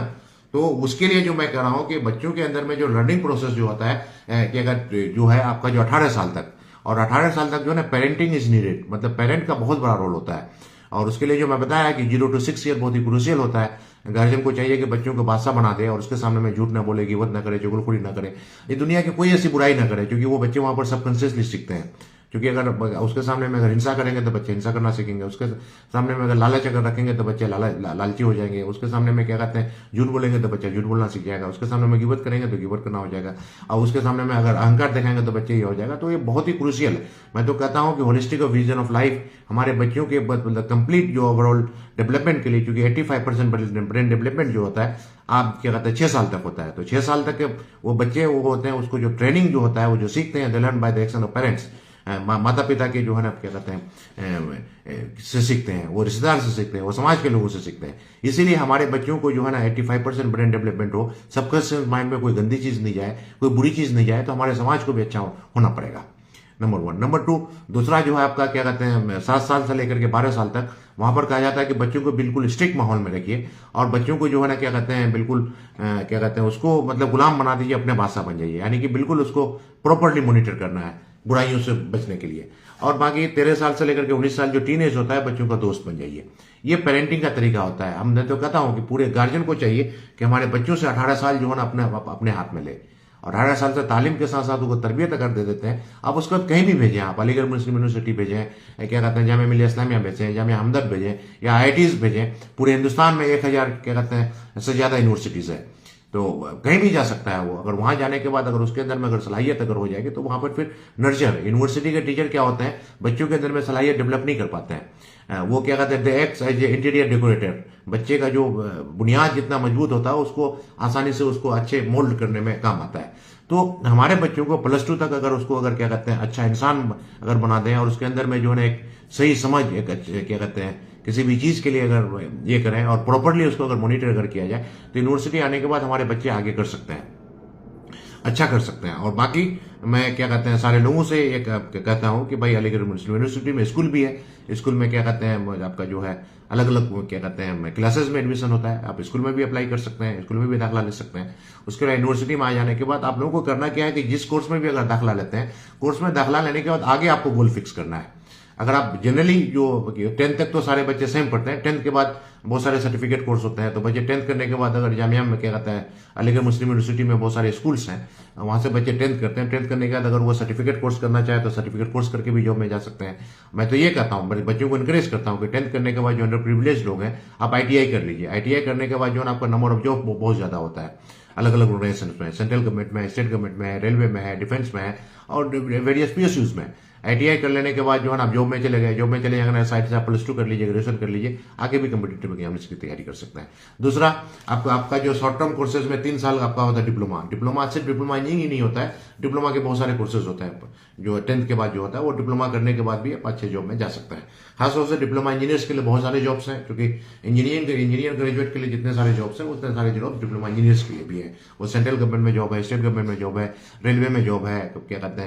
तो उसके लिए जो मैं कह रहा हूं कि बच्चों के अंदर में जो लर्निंग प्रोसेस जो होता है कि अगर जो है आपका जो 18 साल तक, और 18 साल तक जो है ना पेरेंटिंग इज नीडेड, मतलब पेरेंट का बहुत बड़ा रोल होता है। और उसके लिए जो मैं बताया कि 0 to 6 ईयर बहुत ही क्रूशियल होता है। गार्जियन को चाहिए कि बच्चों को बादशाह बना दे और उसके सामने में झूठ ना बोले, गिबत ना करे, चुगलखोरी ना करे, ये दुनिया की कोई ऐसी बुराई ना करे, क्योंकि वो बच्चे वहां पर सबकॉन्शियसली सीखते हैं। क्योंकि अगर उसके सामने में अगर हिंसा करेंगे तो बच्चे हिंसा करना सीखेंगे, उसके सामने में अगर लालच अगर रखेंगे तो बच्चे लालची हो जाएंगे, उसके सामने में क्या कहते हैं झूठ बोलेंगे तो बच्चा झूठ बोलना सीख जाएगा, उसके सामने में गिबत करेंगे तो गिबत करना हो जाएगा, और उसके सामने में अगर अहंकार दिखाएंगे तो बच्चे ये हो जाएगा। तो ये बहुत ही क्रूशियल है। मैं तो कहता हूं कि होलिस्टिक विजन ऑफ लाइफ हमारे बच्चों के कंप्लीट जो ओवरऑल डेवलपमेंट के लिए, क्योंकि 85% ब्रेन डेवलपमेंट जो होता है आप क्या कहते हैं 6 साल तक होता है, तो 6 साल तक के वो बच्चे वो होते हैं, उसको जो ट्रेनिंग जो होता है वो जो सीखते हैं, they learn by the action of parents, माता पिता के जो है ना क्या कहते हैं से सीखते हैं, वो रिश्तेदार से सीखते हैं, वो समाज के लोगों से सीखते हैं। इसीलिए हमारे बच्चों को जो है ना 85% ब्रेन डेवलपमेंट हो, सबकॉन्शियस माइंड में कोई गंदी चीज नहीं जाए, कोई बुरी चीज नहीं जाए, तो हमारे समाज को भी अच्छा होना पड़ेगा। नंबर 1। नंबर 2, दूसरा जो है आपका क्या कहते हैं 7 साल से लेकर के 12 साल तक, वहां पर कहा जाता है कि बच्चों को बिल्कुल स्ट्रिक्ट माहौल में रखिए, और बच्चों को जो है ना क्या कहते हैं बिल्कुल क्या कहते हैं उसको मतलब गुलाम बना दीजिए, अपने बादशाह बन जाइए, यानी कि बिल्कुल उसको प्रॉपरली मॉनिटर करना है बुराइयों से बचने के लिए। और बाकी 13 साल से लेकर के 19 साल जो टीनेज होता है, बच्चों का दोस्त बन जाइए। ये पेरेंटिंग का तरीका होता है। मैं तो कहता हूं कि पूरे गार्जियन को चाहिए कि हमारे बच्चों से 18 साल जो है ना अपने हाथ में ले, और 18 साल से तालीम के साथ साथ उनको तरबियत अगर दे देते हैं, आप उसको कहीं भी भेजें, आप अलीगढ़ मुस्लिम यूनिवर्सिटी भेजें, क्या कहते हैं जामिया मिलिया इस्लामिया भेजें, जामिया हमदर्द भेजें, या IITs भेजें। पूरे हिंदुस्तान में 1000 क्या कहते हैं से ज्यादा यूनिवर्सिटीज है, तो कहीं भी जा सकता है वो। अगर वहां जाने के बाद अगर उसके अंदर में अगर सलाहियत अगर हो जाएगी, तो वहां पर फिर नर्चर, यूनिवर्सिटी के टीचर क्या होते हैं, बच्चों के अंदर में सलाहियत डेवलप नहीं कर पाते हैं। वो क्या कहते हैं they act as a interior decorator. बच्चे का जो बुनियाद जितना मजबूत होता है, उसको आसानी से उसको अच्छे मोल्ड करने में काम आता है। तो हमारे बच्चों को +2 तक अगर उसको अगर क्या कहते हैं अच्छा इंसान अगर बना दें, और उसके अंदर में जो है ना एक सही समझ, एक क्या कहते हैं किसी भी चीज के लिए अगर ये करें और प्रॉपरली उसको अगर मॉनिटर अगर किया जाए, तो यूनिवर्सिटी आने के बाद हमारे बच्चे आगे कर सकते हैं, अच्छा कर सकते हैं। और बाकी मैं क्या कहते हैं सारे लोगों से ये कहता हूं कि भाई अलीगढ़ मुस्लिम यूनिवर्सिटी में स्कूल भी है, स्कूल में क्या कहते हैं आपका जो है अलग अलग क्या कहते हैं क्लासेस में एडमिशन होता है, आप स्कूल में भी अप्लाई कर सकते हैं, स्कूल में भी दाखिला ले सकते हैं। उसके बाद यूनिवर्सिटी में आ जाने के बाद आप लोगों को करना क्या है कि जिस कोर्स में भी अगर दाखिला लेते हैं, कोर्स में दाखिला लेने के बाद आगे आपको गोल फिक्स करना है। अगर आप जनरली जो 10th तक तो सारे बच्चे सेम पढ़ते हैं, 10th के बाद बहुत सारे सर्टिफिकेट कोर्स होते हैं, तो बच्चे 10th करने के बाद अगर जामिया में क्या कहता है अलीगढ़ मुस्लिम यूनिवर्सिटी में बहुत सारे स्कूल्स हैं, वहां से बच्चे 10th करते हैं। 10th करने के बाद अगर वो सर्टिफिकेट कोर्स करना चाहे तो सर्टिफिकेट कोर्स करके भी जॉब में जा सकते हैं। मैं तो ये कहता हूँ बच्चों को इनकरेज करता हूँ कि 10th करने के बाद जो अंडर प्रिविलेज लोग हैं, आप ITI कर लीजिए। ITI करने के बाद जो है आपका नंबर ऑफ जॉब बहुत ज्यादा होता है, अलग अलग ऑर्गेनाइजेशन में, सेंट्रल गवर्नमेंट में, स्टेट गवर्नमेंट में, रेलवे में है, डिफेंस में है, और वेरियस PSUs में। ITI कर लेने के बाद जो है ना आप जॉब में चले गए, जॉब में चले जाएंगे, साइड से आप +2 कर लीजिए, ग्रेजुएशन कर लीजिए, आगे भी कम्पिटेटिव एग्जामिनेशन की तैयारी कर सकते हैं। दूसरा आपका जो शॉर्ट टर्म कोर्सेज में 3 साल आपका होता है डिप्लोमा। डिप्लोमा सिर्फ डिप्लोमा इंजीनियरिंग ही नहीं होता है, डिप्लोमा के बहुत सारे कोर्सेज होते हैं जो 10th के बाद जो होता है, वो डिप्लोमा करने के बाद भी आप अच्छे जॉब में जा सकते हैं। खासतौर से डिप्लोमा इंजीनियर्स के लिए बहुत सारे जॉब्स हैं, क्योंकि इंजीनियर ग्रेजुएट के लिए जितने सारे जॉब्स हैं उतने सारे जॉब डिप्लोमा इंजीनियर्स के लिए भी है। वो सेंट्रल गवर्नमेंट में जॉब है, स्टेट गवर्नमेंट में जॉब है, रेलवे में जॉब है, तो क्या कहते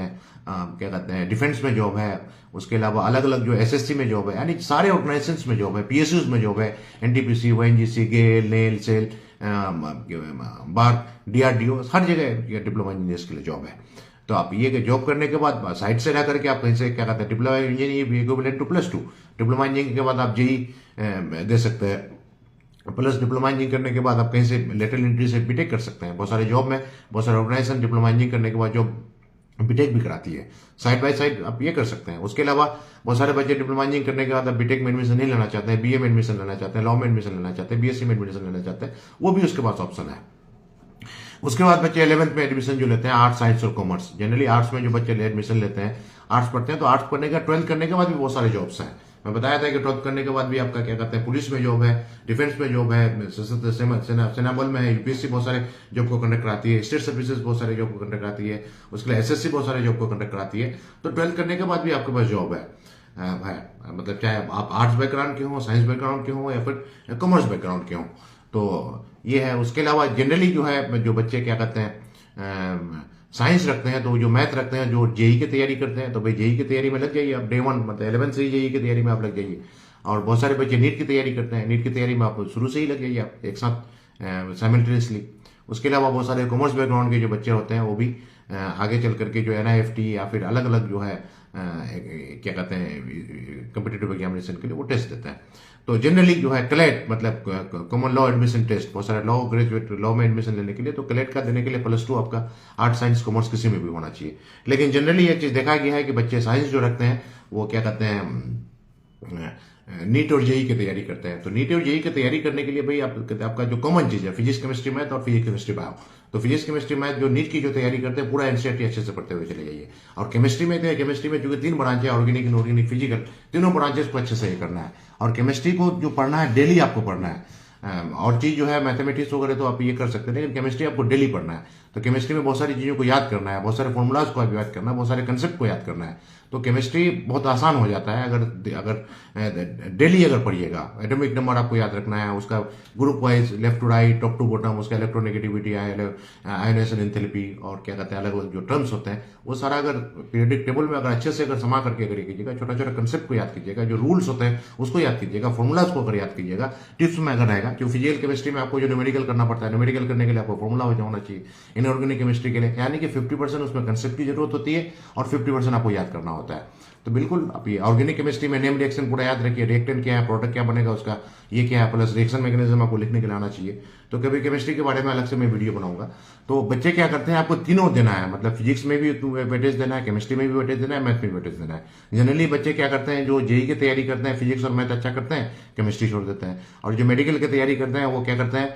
हैं डिफेंस में जॉब है, उसके अलावा अलग अलग जो SSC में जॉब है, यानी सारे ऑर्गेनाइजेशंस में जॉब है, PSUs में जॉब है, NTPC, ONGC, गेल, नेल, सेल, बार, DRDO, हर जगह डिप्लोमा इंजीनियर्स के लिए जॉब है। तो आप ये जॉब करने के बाद साइड से रह करके आप कहीं से क्या कहते हैं diploma engineering equivalent to +2, diploma engineering के बाद आप JEE दे सकते हैं, प्लस डिप्लोमा इंजीनियरिंग करने के बाद आप कहीं से लेटरल एंट्री से बीटेक कर सकते हैं। बहुत सारे जॉब में बहुत सारे ऑर्गेनाइजेशन डिप्लोमा इंजीनियरिंग करने के बाद जॉब बीटेक भी कराती है, साइड बाय साइड आप ये कर सकते हैं। उसके अलावा बहुत सारे बच्चे डिप्लोमा इंजीनियरिंग करने के बाद बीटेक में एडमिशन नहीं लेना चाहते हैं, BA में एडमिशन लेना चाहते हैं, लॉ में एडमिशन लेना चाहते हैं, BSc में एडमिशन लेना चाहते हैं, वो भी उसके पास ऑप्शन है। उसके बाद बच्चे 11th में एडमिशन जो लेते हैं आर्ट्स, साइंस और कॉमर्स, जनरली आर्ट्स में जो बच्चे एडमिशन लेते हैं, आर्ट्स पढ़ते हैं, तो आर्ट्स पढ़ने का 12th करने के बाद भी बहुत सारे जॉब्स हैं। मैं बताया था कि 12th करने के बाद भी आपका क्या कहते हैं पुलिस में जॉब है, डिफेंस में जॉब है, सेना बल में है, UPSC बहुत सारे जॉब को कंडक्ट कराती है, स्टेट सर्विसेज बहुत सारे जॉब को कंडक्ट कराती है, उसके लिए SSC बहुत सारे जॉब को कंडक्ट कराती है। तो 12th करने के बाद भी आपके पास जॉब है, मतलब चाहे आप आर्ट्स बैकग्राउंड के हो, साइंस बैकग्राउंड के हो, या फिर कॉमर्स बैकग्राउंड के हो, तो ये है। उसके अलावा जनरली जो है जो बच्चे क्या कहते हैं साइंस रखते हैं, तो जो मैथ रखते हैं, जो JEE की तैयारी करते हैं, तो भाई JEE की तैयारी में लग जाइए आप, डे 1 मतलब 11th से ही JEE की तैयारी में आप लग जाइए। और बहुत सारे बच्चे नीट की तैयारी करते हैं, नीट की तैयारी में आप शुरू से ही लग जाइए, आप एक साथ साइमल्टेनियसली। उसके अलावा बहुत सारे कॉमर्स बैकग्राउंड के जो बच्चे होते हैं वो भी आगे चल करके जो NIFT या फिर अलग अलग जो है क्या कहते हैं कम्पिटिटिव एग्जामिनेशन के लिए वो टेस्ट देता है। तो जनरली जो है क्लेट मतलब कॉमन लॉ एडमिशन टेस्ट, बहुत सारे लॉ ग्रेजुएट लॉ में एडमिशन लेने के लिए तो क्लेट का देने के लिए +2 आपका आर्ट साइंस कॉमर्स किसी में भी होना चाहिए। लेकिन जनरली ये चीज देखा गया है कि बच्चे साइंस जो रखते हैं वो क्या कहते हैं नीट और जेई की तैयारी करते हैं। तो नीट और जेई की तैयारी करने के लिए भाई आपका जो कॉमन चीज है फिजिक्स केमिस्ट्री मैथ और फिजिक्स केमिस्ट्री बायो। तो फिजिक्स केमिस्ट्री मैथ जो नीट की जो तैयारी करते हैं पूरा एनसीईआरटी अच्छे से पढ़ते हुए चले जाइए। और केमिस्ट्री में चूंकि 3 ब्रांच है, ऑर्गेनिक इनऑर्गेनिक फिजिकल, तीनों ब्रांचेस को अच्छे से करना है। और केमिस्ट्री को जो पढ़ना है डेली आपको पढ़ना है। और चीज जो है मैथमेटिक्स वगैरह तो आप ये कर सकते हैं, लेकिन केमिस्ट्री आपको डेली पढ़ना है। तो केमिस्ट्री में बहुत सारी चीजों को याद करना है, बहुत सारे फॉर्मूलाज को याद करना है, बहुत सारे कंसेप्ट को याद करना है। तो केमिस्ट्री बहुत आसान हो जाता है अगर डेली अगर पढ़िएगा। एटॉमिक नंबर आपको याद रखना है, उसका group wise left to right top to bottom, उसका इलेक्ट्रोनेगेटिविटी आयोनाइजेशन एंथैल्पी और क्या कहते हैं अलग अलग जो टर्म्स होते हैं वो सारा अगर पीरियडिक टेबल में अगर अच्छे से अगर समा करके अगर कीजिएगा, छोटा छोटा कंसेप्ट को याद कीजिएगा, जो रूल्स होते हैं उसको याद कीजिएगा, फॉर्मुलाज को अगर याद कीजिएगा, टिप्स में अगर रहेगा। जो फिजिकल केमिस्ट्री में आपको जो न्यूमेरिकल करना पड़ता है, न्यूमेरिकल करने के लिए आपको फॉर्मुला होना चाहिए। इनऑर्गेनिक केमिस्ट्री के लिए यानी कि 50% उसमें कंसेप्ट की जरूरत होती है और 50% आपको याद करना होता है। तो बिल्कुल आप ये ऑर्गेनिक केमिस्ट्री में नेम रिएक्शन पूरा याद रखिए, रिएक्टेंट क्या है, प्रोडक्ट क्या बनेगा उसका, ये क्या है, प्लस रिएक्शन मैकेनिज्म आपको लिखने के लिए आना चाहिए। तो कभी केमिस्ट्री के बारे में अलग से मैं वीडियो बनाऊंगा। तो बच्चे क्या करते हैं, आपको तीनों देना है, मतलब फिजिक्स में भी वेटेज देना है, केमिस्ट्री में भी वेटेज देना है, मैथ में भी वेटेज देना है। जनरली बच्चे क्या करते हैं जो जेई की तैयारी करते हैं, फिजिक्स और मैथ अच्छा करते हैं, केमिस्ट्री छोड़ देते हैं। और जो मेडिकल की तैयारी करते हैं वो क्या करते हैं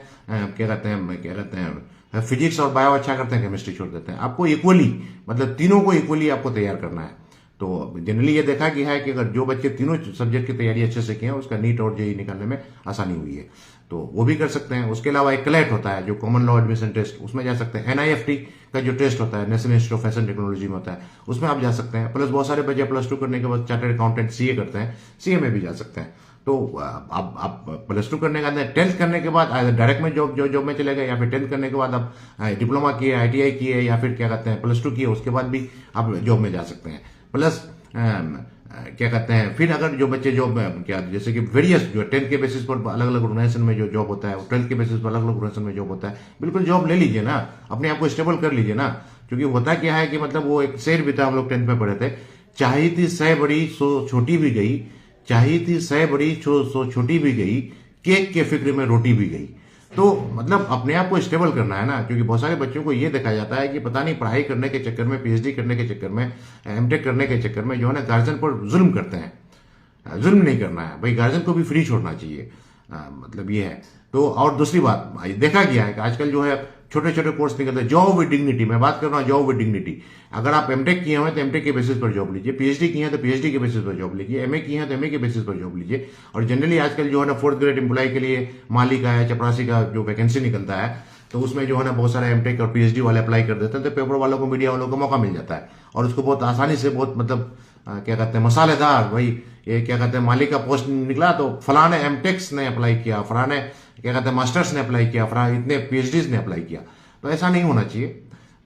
फिजिक्स और बायो अच्छा करते हैं, केमिस्ट्री छोड़ देते हैं। आपको इक्वली मतलब तीनों को इक्वली आपको तैयार करना है। तो जनरली ये देखा गया है कि अगर जो बच्चे तीनों सब्जेक्ट की तैयारी अच्छे से किए हैं उसका नीट और जेई निकालने में आसानी हुई है, तो वो भी कर सकते हैं। उसके अलावा एक क्लेट होता है जो कॉमन लॉ एडमिशन टेस्ट, उसमें जा सकते हैं। NIFT का जो टेस्ट होता है national institute of fashion technology में होता है, उसमें आप जा सकते हैं। प्लस बहुत सारे बच्चे +2 करने के बाद चार्टर्ड अकाउंटेंट CA करते हैं, CA में भी जा सकते हैं। तो आप +2 करने के बाद 10th करने के बाद डायरेक्ट में जॉब में चले गए, या फिर 10th करने के बाद आप डिप्लोमा किए, ITI किए, या फिर क्या कहते हैं +2 किए, उसके बाद भी आप जॉब में जा सकते हैं। प्लस क्या कहते हैं फिर अगर जो बच्चे जॉब क्या जैसे कि वेरियस जो 10th के बेसिस पर अलग अलग ऑर्गेनाइजेशन में जो जॉब होता है, 12th के बेसिस पर अलग अलग ऑर्गेनाइजेशन में जॉब होता है, बिल्कुल जॉब ले लीजिए ना, अपने आप को स्टेबल कर लीजिए ना। क्योंकि होता क्या है कि मतलब वो एक शेर भी था, हम लोग 10th में पढ़े थे, चाही थी सह बड़ी सो छोटी भी गई, चाही थी सह बड़ी सो छोटी भी गई, केक के फिक्र में रोटी भी गई। तो मतलब अपने आप को स्टेबल करना है ना। क्योंकि बहुत सारे बच्चों को ये देखा जाता है कि पता नहीं पढ़ाई करने के चक्कर में, PhD करने के चक्कर में, MTech करने के चक्कर में जो है ना गार्जियन पर जुल्म करते हैं। जुल्म नहीं करना है भाई, गार्जियन को भी फ्री छोड़ना चाहिए, मतलब ये है। तो और दूसरी बात देखा गया है कि आजकल जो है छोटे छोटे कोर्स निकलते हैं, जॉब विद डिग्निटी, मैं बात कर रहा हूँ जॉब विद डिग्निटी। अगर आप MTech किए हुए हैं तो MTech के बेसिस पर जॉब लीजिए, PhD किए हैं तो PhD के बेसिस पर जॉब लीजिए, MA किए हैं तो MA के बेसिस पर जॉब लीजिए। और जनरली आजकल जो है ना 4th ग्रेड एम्प्लॉय के लिए माली का है, चपरासी का जो वैकेंसी निकलता है, तो उसमें जो है ना बहुत सारे MTech और PhD वाले अप्लाई कर देते हैं, तो पेपर वालों को, मीडिया वालों को मौका मिल जाता है और उसको बहुत आसानी से, बहुत मतलब क्या कहते हैं मसालेदार, भाई ये क्या कहते हैं माली का पोस्ट निकला तो फलाने MTechs ने अप्लाई किया, फलाने क्या कहते हैं मास्टर्स ने अप्लाई किया, फलाने इतने PhDs ने अप्लाई किया। तो ऐसा नहीं होना चाहिए।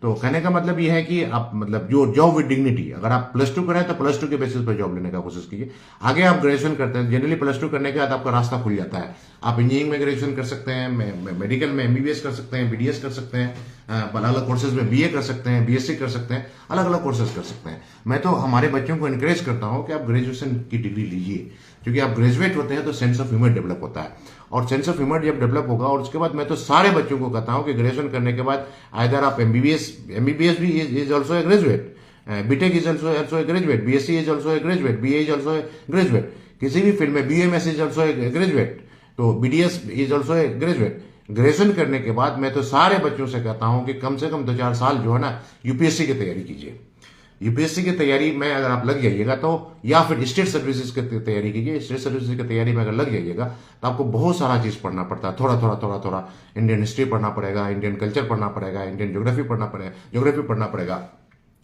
तो कहने का मतलब यह है कि आप मतलब जो जॉब विद डिग्निटी, अगर आप +2 करें तो +2 के बेसिस पर जॉब लेने का कोशिश कीजिए। आगे आप ग्रेजुएशन करते हैं, जनरली +2 करने के बाद आपका रास्ता खुल जाता है। आप इंजीनियरिंग में ग्रेजुएशन कर सकते हैं, मेडिकल में MBBS कर सकते हैं, BDS कर सकते हैं, अलग अलग कोर्सेज में BA कर सकते हैं, BSc कर सकते हैं, अलग अलग कोर्सेज कर सकते हैं। मैं तो हमारे बच्चों को इनकरेज करता हूं कि आप ग्रेजुएशन की डिग्री लीजिए, क्योंकि आप ग्रेजुएट होते हैं तो सेंस ऑफ ह्यूमर डेवलप होता है। और सेंस ऑफ ह्यूमर जब डेवलप होगा, और उसके बाद मैं तो सारे बच्चों को कहता हूं कि ग्रेजुएशन करने के बाद आइदर आप MBBS भी is also a graduate, BTech is also a graduate, BSc is also a graduate, BA is also a graduate, किसी भी फील्ड में BMS is also a graduate, तो BDS is also a graduate. Graduation करने के बाद मैं तो सारे बच्चों से कहता हूं कि कम से कम 2-4 साल जो है ना UPSC की तैयारी कीजिए। UPSC की तैयारी में अगर आप लग जाइएगा तो, या फिर स्टेट सर्विसेज की तैयारी कीजिए। स्टेट सर्विसेज की तैयारी में अगर लग जाइएगा तो आपको बहुत सारा चीज पढ़ना पड़ता है, थोड़ा इंडियन हिस्ट्री पढ़ना पड़ेगा, इंडियन कल्चर पढ़ना पड़ेगा, इंडियन ज्योग्राफी पढ़ना पड़ेगा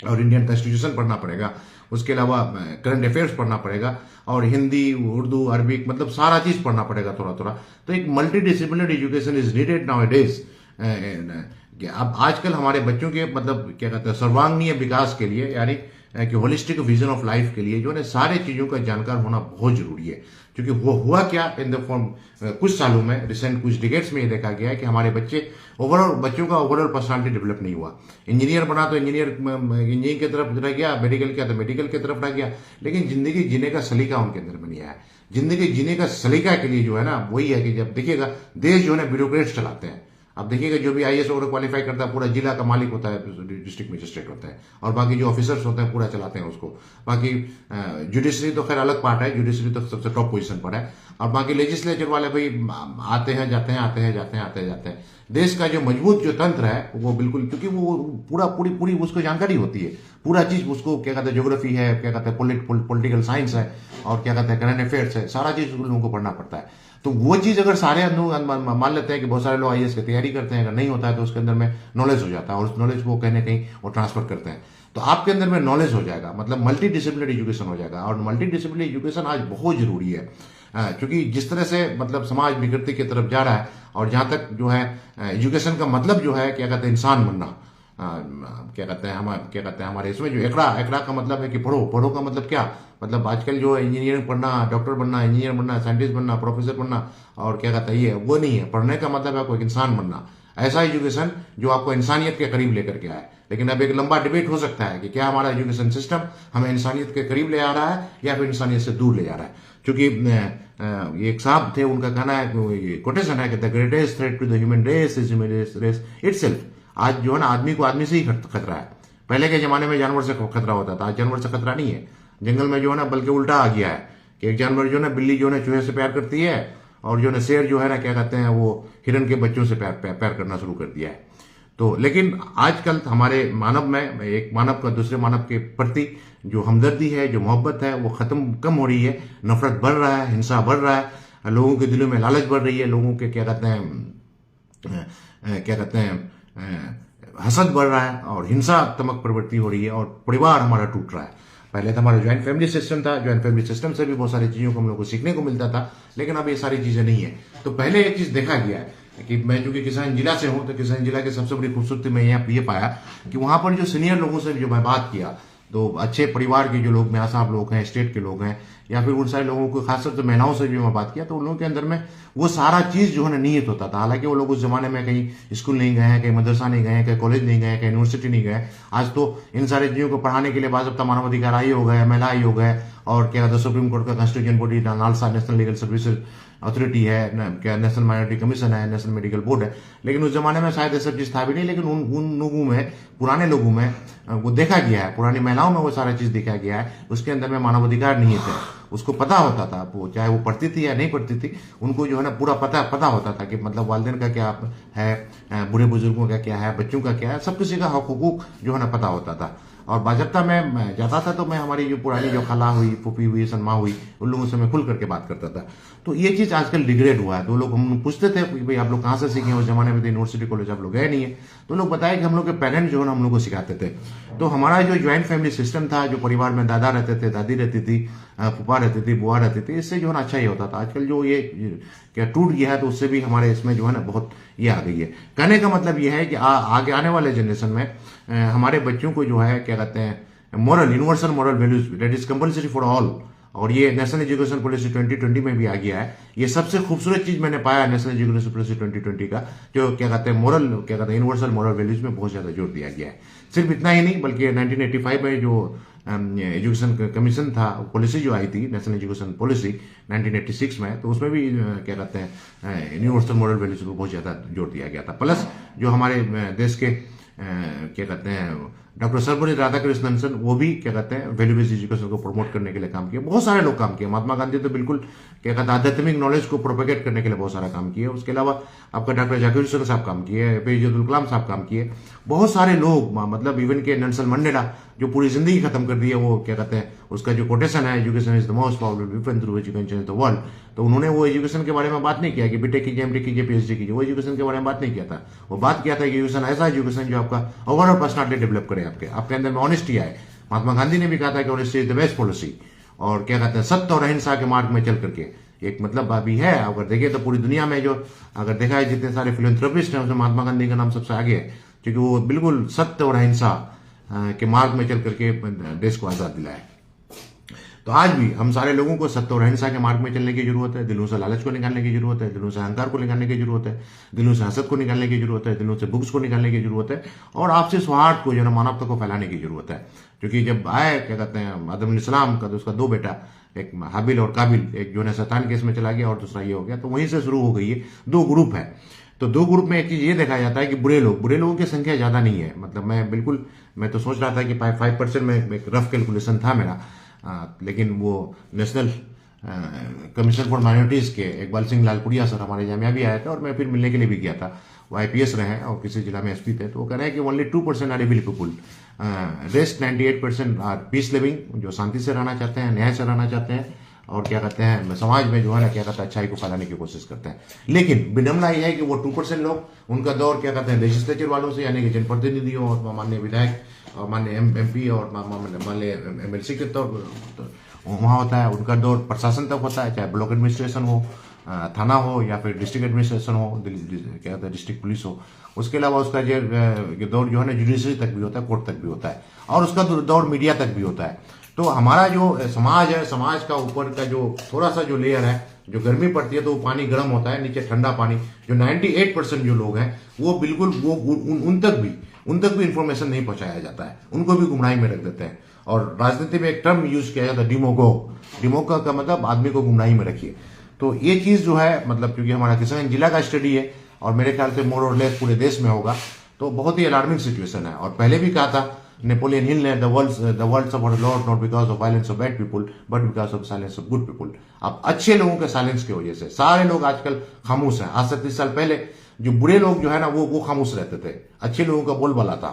और इंडियन कॉन्स्टिट्यूशन पढ़ना पड़ेगा। उसके अलावा करंट अफेयर्स पढ़ना पड़ेगा और हिंदी, उर्दू, अरबिक, मतलब सारा चीज पढ़ना पड़ेगा थोड़ा। तो एक multi disciplinary education is needed now days. अब आजकल हमारे बच्चों के मतलब क्या कहते हैं सर्वांगीण विकास के लिए, यानी कि होलिस्टिक विजन ऑफ लाइफ के लिए जो है सारे चीजों का जानकार होना बहुत जरूरी है। क्योंकि वो हुआ क्या इन द फॉर्म कुछ सालों में, रिसेंट कुछ डिकेट्स में ये देखा गया है कि हमारे बच्चों का ओवरऑल पर्सनालिटी डेवलप नहीं हुआ। इंजीनियर बना तो इंजीनियरिंग की तरफ रह गया, मेडिकल किया तो मेडिकल की तरफ रह गया, लेकिन जिंदगी जीने का सलीका उनके अंदर में नहीं आया। जिंदगी जीने का सलीका के लिए जो है ना वही है कि जब देखिएगा देश जो है ब्यूरोक्रेट्स चलाते हैं। अब देखिएगा जो भी आईएएस वगैरह क्वालिफाई करता है पूरा जिला का मालिक होता है, डिस्ट्रिक्ट मजिस्ट्रेट होता है, और बाकी जो ऑफिसर्स होते हैं पूरा चलाते हैं उसको। बाकी जुडिशरी तो खैर अलग पार्ट है, जुडिशरी तो सबसे टॉप पोजीशन पर है, और बाकी लेजिस्लेचर वाले भाई आते हैं जाते हैं, आते हैं जाते हैं, आते हैं जाते हैं। देश का जो मजबूत जो तंत्र है वो बिल्कुल, क्योंकि वो पूरी उसको जानकारी होती है, पूरा चीज उसको क्या कहते हैं, ज्योग्राफी है, क्या कहते हैं पॉलिटिकल साइंस है, और क्या कहते हैं करंट अफेयर्स है, सारा चीज लोगों को पढ़ना पड़ता है। तो वो चीज अगर सारे मान लेते हैं कि बहुत सारे लोग आईएएस की तैयारी करते हैं, अगर नहीं होता है तो उसके अंदर में नॉलेज हो जाता है, और उस नॉलेज को कहीं ना कहीं वो ट्रांसफर करते हैं, तो आपके अंदर में नॉलेज हो जाएगा, मतलब मल्टी डिसिप्लिनरी एजुकेशन हो जाएगा। और मल्टी डिसिप्लिनरी एजुकेशन आज बहुत जरूरी है, क्योंकि जिस तरह से मतलब समाज विकृति की तरफ जा रहा है, और जहां तक जो है एजुकेशन का मतलब जो है क्या कहते हैं इंसान बनना, क्या कहते हैं हमारे इसमें जो एकड़ा का मतलब है कि पढ़ो का मतलब क्या, मतलब आजकल जो इंजीनियरिंग पढ़ना, डॉक्टर बनना, इंजीनियर बनना, साइंटिस्ट बनना, प्रोफेसर बनना, और क्या कहता है ये वो नहीं है। पढ़ने का मतलब है आपको एक इंसान बनना, ऐसा एजुकेशन जो आपको इंसानियत के करीब लेकर के आए। लेकिन अब एक लंबा डिबेट हो सकता है कि क्या हमारा एजुकेशन सिस्टम हमें इंसानियत के करीब ले आ रहा है या फिर इंसानियत से दूर ले जा रहा है। क्योंकि एक साहब थे, उनका कहना है, कोटेशन है कि the greatest threat to the human race is race itself. आज जो है ना आदमी को आदमी से ही खतरा है। पहले के जमाने में जानवर से खतरा होता था, आज जानवर से खतरा नहीं है। जंगल में जो है ना बल्कि उल्टा आ गया है कि एक जानवर जो है ना, बिल्ली जो है ना चूहे से प्यार करती है, और जो है ना शेर जो है ना क्या कहते हैं वो हिरन के बच्चों से प्यार करना शुरू कर दिया है। तो लेकिन आजकल हमारे मानव में एक मानव का दूसरे मानव के प्रति जो हमदर्दी है, जो मोहब्बत है, वो कम हो रही है। नफरत बढ़ रहा है, हिंसा बढ़ रहा है, लोगों के दिलों में लालच बढ़ रही है, लोगों के क्या कहते हैं हसद बढ़ रहा है, और हिंसात्मक प्रवृत्ति हो रही है, और परिवार हमारा टूट रहा है। पहले तो हमारा ज्वाइंट फैमिली सिस्टम था, ज्वाइंट फैमिली सिस्टम से भी बहुत सारी चीजों को हम लोग को सीखने को मिलता था, लेकिन अब ये सारी चीजें नहीं है। तो पहले एक चीज देखा गया है कि मैं चूंकि किसान जिला से हूं, तो किसान जिला की सबसे बड़ी खूबसूरती में ये पाया कि वहां पर जो सीनियर लोगों से जो मैं बात किया, तो अच्छे परिवार के जो लोग म्याँ साहब लोग हैं, स्टेट के लोग हैं, या फिर उन सारे लोगों को खासतौर से महिलाओं से भी मैं बात किया, तो उन लोगों के अंदर में वो सारा चीज जो है ना निहित होता था। हालांकि वो लोग उस जमाने में कहीं स्कूल नहीं गए हैं, कहीं मदरसा नहीं गए हैं, कहीं कॉलेज नहीं गए हैं, कहीं यूनिवर्सिटी नहीं गए। आज तो इन सारी चीजों को पढ़ाने के लिए बाज़ाब्ता मानवाधिकार आयोग है, महिला आयोग है, और क्या कहते हैं सुप्रीम कोर्ट का constitution body NALSA national legal services authority है, क्या नेशनल माइनॉरिटी कमीशन है, नेशनल मेडिकल बोर्ड है। लेकिन उस जमाने में शायद ऐसा चीज था भी नहीं, लेकिन उन लोगों में, पुराने लोगों में वो देखा गया है, पुरानी महिलाओं में वो सारा चीज देखा गया है। उसके अंदर में मानवाधिकार नहीं थे, उसको पता होता था, वो चाहे वो पढ़ती थी या नहीं पढ़ती थी, उनको जो है ना पूरा पता होता था कि मतलब वालिदैन का क्या है, बूढ़े बुजुर्गों का क्या है, बच्चों का क्या है, सब किसी का हुकूक जो है ना पता होता था। और बाज़ाब्ता मैं जाता था तो मैं हमारी जो पुरानी जो खाला हुई, फूफी हुई, सनमा हुई, उन लोगों से मैं खुल करके बात करता था। तो ये चीज आजकल डिग्रेड हुआ है। तो लोग हम पूछते थे कि भाई आप लोग कहाँ से सीखे, उस जमाने में तो यूनिवर्सिटी कॉलेज आप लोग गए नहीं है, तो लोग बताए कि हम लोग के पेरेंट्स जो है ना हम लोग को सिखाते थे। तो हमारा जो ज्वाइंट फैमिली सिस्टम था, जो परिवार में दादा रहते थे, दादी रहती थी, फूफा रहती थी, बुआ रहती थी, इससे जो है ना अच्छा ही होता था। आजकल जो ये क्या टूट गया है, तो उससे भी हमारे इसमें जो है ना बहुत ये आ गई है। कहने का मतलब ये है कि आगे आने वाले जनरेशन में हमारे बच्चों को जो है क्या कहते हैं moral, universal moral values that is compulsory for all, और ये नेशनल एजुकेशन पॉलिसी 2020 में भी आ गया है। ये सबसे खूबसूरत चीज मैंने पाया नेशनल एजुकेशन पॉलिसी 2020 का, जो क्या कहते हैं मोरल, क्या कहते हैं यूनिवर्सल मोरल वैल्यूज में बहुत ज्यादा जोर दिया गया है। सिर्फ इतना ही नहीं, बल्कि 1985 में जो एजुकेशन कमीशन था, पॉलिसी जो आई थी नेशनल एजुकेशन पॉलिसी 1986 में, तो उसमें भी क्या कहते हैं यूनिवर्सल मोरल वैल्यूज को बहुत ज्यादा जोर दिया गया था। प्लस जो हमारे देश के क्या कहते हैं डॉक्टर सर्वपल्ली राधाकृष्णन, वो भी क्या कहते हैं वैल्यू बेस्ड एजुकेशन को प्रमोट करने के लिए काम किया। बहुत सारे लोग काम किए। महात्मा गांधी तो बिल्कुल क्या कहते हैं आध्यात्मिक नॉलेज को प्रोपेगेट करने के लिए बहुत सारा काम किया। उसके अलावा आपका डॉक्टर जाकिर हुसैन साहब काम किए, एपीजे अब्दुल कलाम साहब काम किए, बहुत सारे लोग, मतलब इवन के नेल्सन मंडेला जो पूरी जिंदगी खत्म कर दी है, वो क्या कहते हैं उसका जो कोटेशन है, education is the most powerful weapon through which you can change the world. तो उन्होंने वो एजुकेशन के बारे में बात नहीं किया कि बीटेक कीजिए, एमटेक कीजिए, पीएचडी कीजिए, वो एजुकेशन के बारे में बात नहीं किया था। वो बात किया था कि एजुकेशन ऐसा एजुकेशन जो आपका ओवरऑल पर्सनालिटी डेवलप करे, आपके अंदर में ऑनेस्टी आए। महात्मा गांधी ने भी कहा था कि honesty is the best policy, और क्या कहते हैं सत्य और अहिंसा के मार्ग में चल करके एक मतलब अभी है। अगर देखें तो पूरी दुनिया में जो अगर देखा है जितने सारे फिलेंथ्रोपिस्ट हैं उसमें महात्मा गांधी का नाम सबसे आगे है, क्योंकि वो बिल्कुल सत्य और अहिंसा के मार्ग में चल करके देश को आजाद दिलाया। तो आज भी हम सारे लोगों को सत्य और अहिंसा के मार्ग में चलने की जरूरत है। दिलों से लालच को निकालने की जरूरत है, दिलों से अहंकार को निकालने की जरूरत है, दिलों से हसद को निकालने की जरूरत है, दिलों से बुग्स को निकालने की जरूरत है, और आपसी सौहार्द को, मानवता को फैलाने की जरूरत है। क्योंकि जब आए क्या कहते हैं आदम इस्लाम का, तो उसका दो बेटा, एक हाबिल और काबिल, एक जो है शैतान केस में चला गया और दूसरा ये हो गया। तो वहीं से शुरू हो गई है, दो ग्रुप है। तो दो ग्रुप में एक चीज ये देखा जाता है कि बुरे लोगों की संख्या ज्यादा नहीं है। मतलब मैं तो सोच रहा था कि 5% में एक रफ कैलकुलेशन था मेरा, लेकिन वो नेशनल कमीशन फॉर माइनॉरिटीज के इकबाल सिंह लालपुड़िया सर हमारे जामिया भी आए थे, और मैं फिर मिलने के लिए भी गया था। वो IPS रहे हैं और किसी जिला में SP थे। तो वो कह रहे हैं कि only 2% are able people, rest 98% are peace living, जो शांति से रहना चाहते हैं, न्याय से रहना चाहते हैं, और क्या कहते हैं समाज में जो है ना क्या कहते हैं अच्छाई को फैलाने की कोशिश करते हैं। लेकिन विडम्बना यह है कि वो 2% लोग, उनका दौर क्या कहते हैं लेजिस्लेचर वालों से, यानी कि जनप्रतिनिधियों और माननीय विधायक और माननीय MP और माननीय MLC के तौर वहाँ होता है। उनका दौर प्रशासन तक होता है, चाहे ब्लॉक एडमिनिस्ट्रेशन हो, थाना हो, या फिर डिस्ट्रिक्ट एडमिनिस्ट्रेशन हो, क्या कहते हैं डिस्ट्रिक्ट पुलिस हो। उसके अलावा उसका जो दौर जो है ना जुडिशरी तक भी होता है, कोर्ट तक भी होता है, और उसका दौर मीडिया तक भी होता है। तो हमारा जो समाज है, समाज का ऊपर का जो थोड़ा सा जो लेयर है, जो गर्मी पड़ती है तो वो पानी गर्म होता है, नीचे ठंडा पानी। जो 98% जो लोग हैं वो बिल्कुल वो उन तक भी इंफॉर्मेशन नहीं पहुंचाया जाता है, उनको भी गुमराही में रख देते हैं। और राजनीति में एक टर्म यूज किया जाता है डिमोगो का मतलब आदमी को गुमराही में रखिए। तो ये चीज जो है, मतलब क्योंकि हमारा किशनगंज जिला का स्टडी है और मेरे ख्याल से मोर और लेस पूरे देश में होगा, तो बहुत ही अलार्मिंग सिचुएशन है। और पहले भी कहा था नेपोलियन हिल ने, the world suffered lot not because of violence of bad people but because of silence of good people. अब अच्छे लोगों के साइलेंस की वजह से सारे लोग आजकल खामोश हैं। आज से 30 साल पहले जो बुरे लोग जो है ना वो खामोश रहते थे, अच्छे लोगों का बोलबाला था।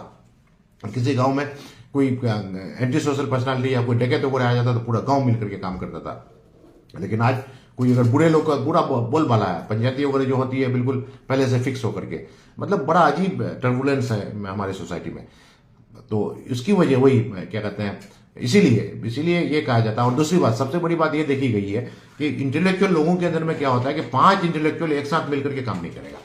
किसी गांव में कोई एंटी सोशल पर्सनालिटी या कोई डकैत वगैरह आ जाता तो पूरा गांव मिलकर के काम करता था। लेकिन आज कोई अगर बुरे लोग का बुरा बोलबाला है, पंचायती वगैरह जो होती है बिल्कुल पहले से फिक्स होकर के, मतलब बड़ा अजीब टर्बुलेंस है हमारे सोसाइटी में। तो इसकी वजह वही क्या कहते हैं, इसीलिए ये कहा जाता है। और दूसरी बात, सबसे बड़ी बात ये देखी गई है कि इंटेलेक्चुअल लोगों के अंदर में क्या होता है कि 5 इंटेलेक्चुअल एक साथ मिलकर के काम नहीं करेगा।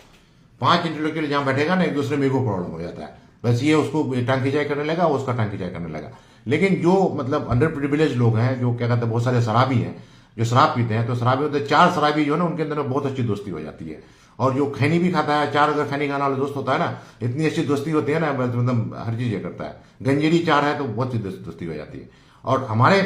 5 इंटेलेक्चुअल जहां बैठेगा ना, एक दूसरे में ईगो प्रॉब्लम हो जाता है। बस ये उसको टांग खिंचाई करने लगा, उसका टांग खिंचाई करने लगा। लेकिन जो मतलब अंडर प्रिविलेज लोग हैं, जो क्या कहते हैं बहुत सारे शराबी हैं, जो शराब पीते हैं, तो शराबी होते 4 शराबी जो है ना उनके अंदर में बहुत अच्छी दोस्ती हो जाती है। और जो खैनी भी खाता है, 4 अगर खैनी खाने वाला दोस्त होता है ना, इतनी अच्छी दोस्ती होती है ना, मतलब हर चीज ये करता है। गंजेरी 4 है तो बहुत सी दोस्ती हो जाती है। और हमारे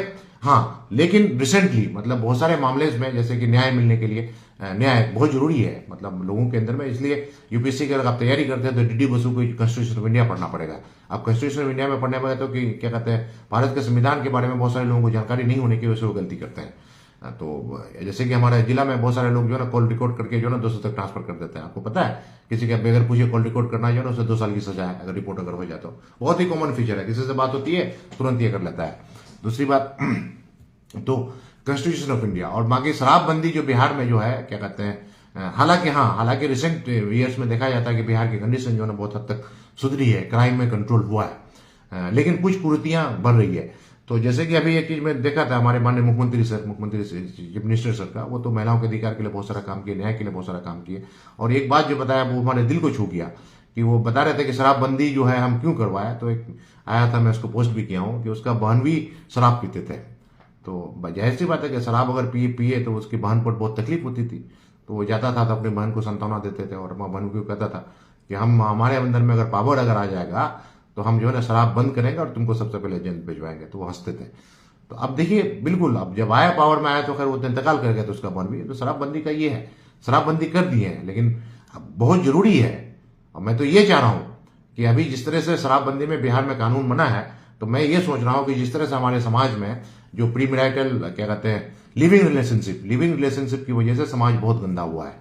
लेकिन रिसेंटली मतलब बहुत सारे मामले में, जैसे कि न्याय मिलने के लिए, न्याय बहुत जरूरी है मतलब लोगों के अंदर में। इसलिए UPSC की अगर आप तैयारी करते हैं तो DD बसु को कॉन्स्टिट्यूशन ऑफ इंडिया पढ़ना पड़ेगा। आप कॉन्स्टिट्यूशन ऑफ इंडिया में पढ़ने में तो कि क्या कहते हैं भारत के संविधान के बारे में बहुत सारे लोगों को जानकारी नहीं होने की वजह से वो गलती करते हैं। तो जैसे कि हमारे जिला में बहुत सारे लोग जो है ना कॉल रिकॉर्ड करके जो है ना 200 तक ट्रांसफर कर देते हैं। आपको पता है, किसी के बगैर पूछे कॉल रिकॉर्ड करना जो है ना उसे 2 साल की सजा है अगर रिपोर्ट अगर हो जाए तो। बहुत ही कॉमन फीचर है, किसी से बात होती है तुरंत ये कर लेता है। दूसरी बात तो कॉन्स्टिट्यूशन ऑफ इंडिया और बाकी शराबबंदी जो बिहार में जो है क्या कहते हैं, हालांकि रिसेंट ईयर्स में देखा जाता है कि बिहार की कंडीशन जो है ना बहुत हद तक सुधरी है, क्राइम में कंट्रोल हुआ है, लेकिन कुछ कुरीतियां बढ़ रही है। तो जैसे कि अभी एक चीज मैं देखा था हमारे माननीय मुख्यमंत्री चीफ मिनिस्टर सर का, वो तो महिलाओं के अधिकार के लिए बहुत सारा काम किए, न्याय के लिए बहुत सारा काम किए। और एक बात जो बताया वो हमारे दिल को छू गया कि वो बता रहे थे कि शराबबंदी जो है हम क्यों करवाया। तो एक आया था, मैं उसको पोस्ट भी किया हूं कि उसका बहन भी शराब पीते थे। तो जाहिर सी बात है कि शराब अगर पिए तो उसकी बहन पर बहुत तकलीफ होती थी। तो वो जाता था तो अपनी बहन को सांत्वना देते थे और बहन को कहता था कि हमारे अंदर में अगर पावर अगर आ जाएगा तो हम जो है ना शराब बंद करेंगे और तुमको सबसे पहले जेल भिजवाएंगे। तो वो हंसते थे। तो अब देखिए बिल्कुल, अब जब आया पावर में आया तो खैर वो इंतकाल कर गया तो उसका बहन भी। तो शराबबंदी का ये है, शराबबंदी कर दी है, लेकिन अब बहुत जरूरी है। और मैं तो ये चाह रहा हूं कि अभी जिस तरह से शराबबंदी में बिहार में कानून बना है, तो मैं ये सोच रहा हूं कि जिस तरह से हमारे समाज में जो प्रीमैरिटल क्या कहते हैं लिविंग रिलेशनशिप की वजह से समाज बहुत गंदा हुआ है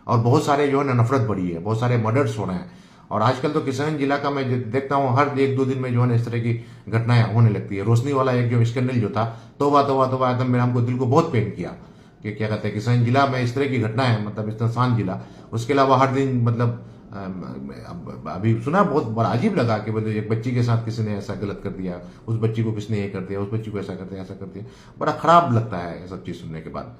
और बहुत सारे जो है ना नफरत बढ़ी है, बहुत सारे मर्डर्स हो रहे हैं। और आजकल तो किशनगंज जिला का मैं देखता हूं हर 1-2 दिन में जो है ना इस तरह की घटनाएं होने लगती है। रोशनी वाला एक जो स्कैंडल जो था, तौबा एकदम मेरा हमको दिल को बहुत पेन किया कि क्या कहते हैं किशनगंज जिला में इस तरह की घटनाएं, मतलब इतना शांत जिला। उसके अलावा हर दिन मतलब अभी सुना बहुत बड़ा अजीब लगा कि मतलब एक बच्ची के साथ किसी ने ऐसा गलत कर दिया, उस बच्ची को किसने ये कर दिया, उस बच्ची को ऐसा कर दिया, ऐसा कर दिया। बड़ा खराब लगता है ये सब चीज सुनने के बाद।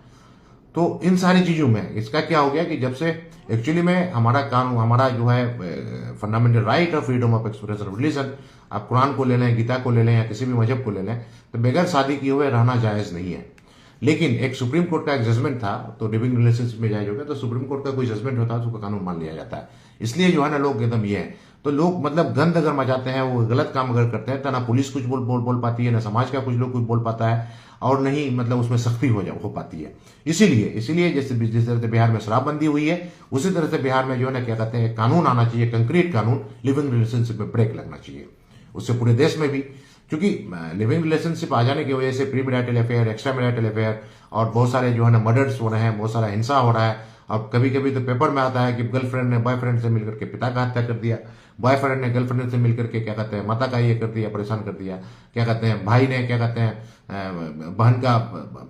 तो इन सारी चीजों में इसका क्या हो गया कि जब से एक्चुअली में हमारा कानून, हमारा जो है fundamental right of freedom of expression of religion, आप कुरान को ले लें, गीता को ले लें या किसी भी मजहब को ले लें, तो बगैर शादी किए हुए रहना जायज नहीं है। लेकिन एक सुप्रीम कोर्ट का एक जजमेंट था, तो लिविंग रिलेशनशिप में जायज हो गया, तो सुप्रीम कोर्ट का कोई जजमेंट होता है तो उसका कानून मान लिया जाता है। इसलिए जो है ना लोग एकदम ये है, तो लोग मतलब गंद अगर मचाते हैं, वो गलत काम अगर करते हैं, तो ना पुलिस कुछ बोल पाती है, ना समाज का कुछ लोग कुछ बोल पाता है, और नहीं मतलब उसमें सख्ती हो पाती है। इसीलिए जैसे जिस तरह से बिहार में शराबबंदी हुई है, उसी तरह से बिहार में जो है ना क्या कहते हैं कानून आना चाहिए, कंक्रीट कानून, लिविंग रिलेशनशिप में ब्रेक लगना चाहिए। उससे पूरे देश में भी, क्योंकि लिविंग रिलेशनशिप आ जाने की वजह से pre marital affair, extra marital affair और बहुत सारे जो है ना मर्डर्स हो रहे हैं, बहुत सारा हिंसा हो रहा है। अब कभी कभी तो पेपर में आता है कि गर्लफ्रेंड ने बॉयफ्रेंड से मिलकर के पिता का हत्या कर दिया, बॉयफ्रेंड ने गर्लफ्रेंड से मिलकर के क्या कहते हैं माता का ये कर दिया, परेशान कर दिया, क्या कहते हैं भाई ने क्या कहते हैं बहन का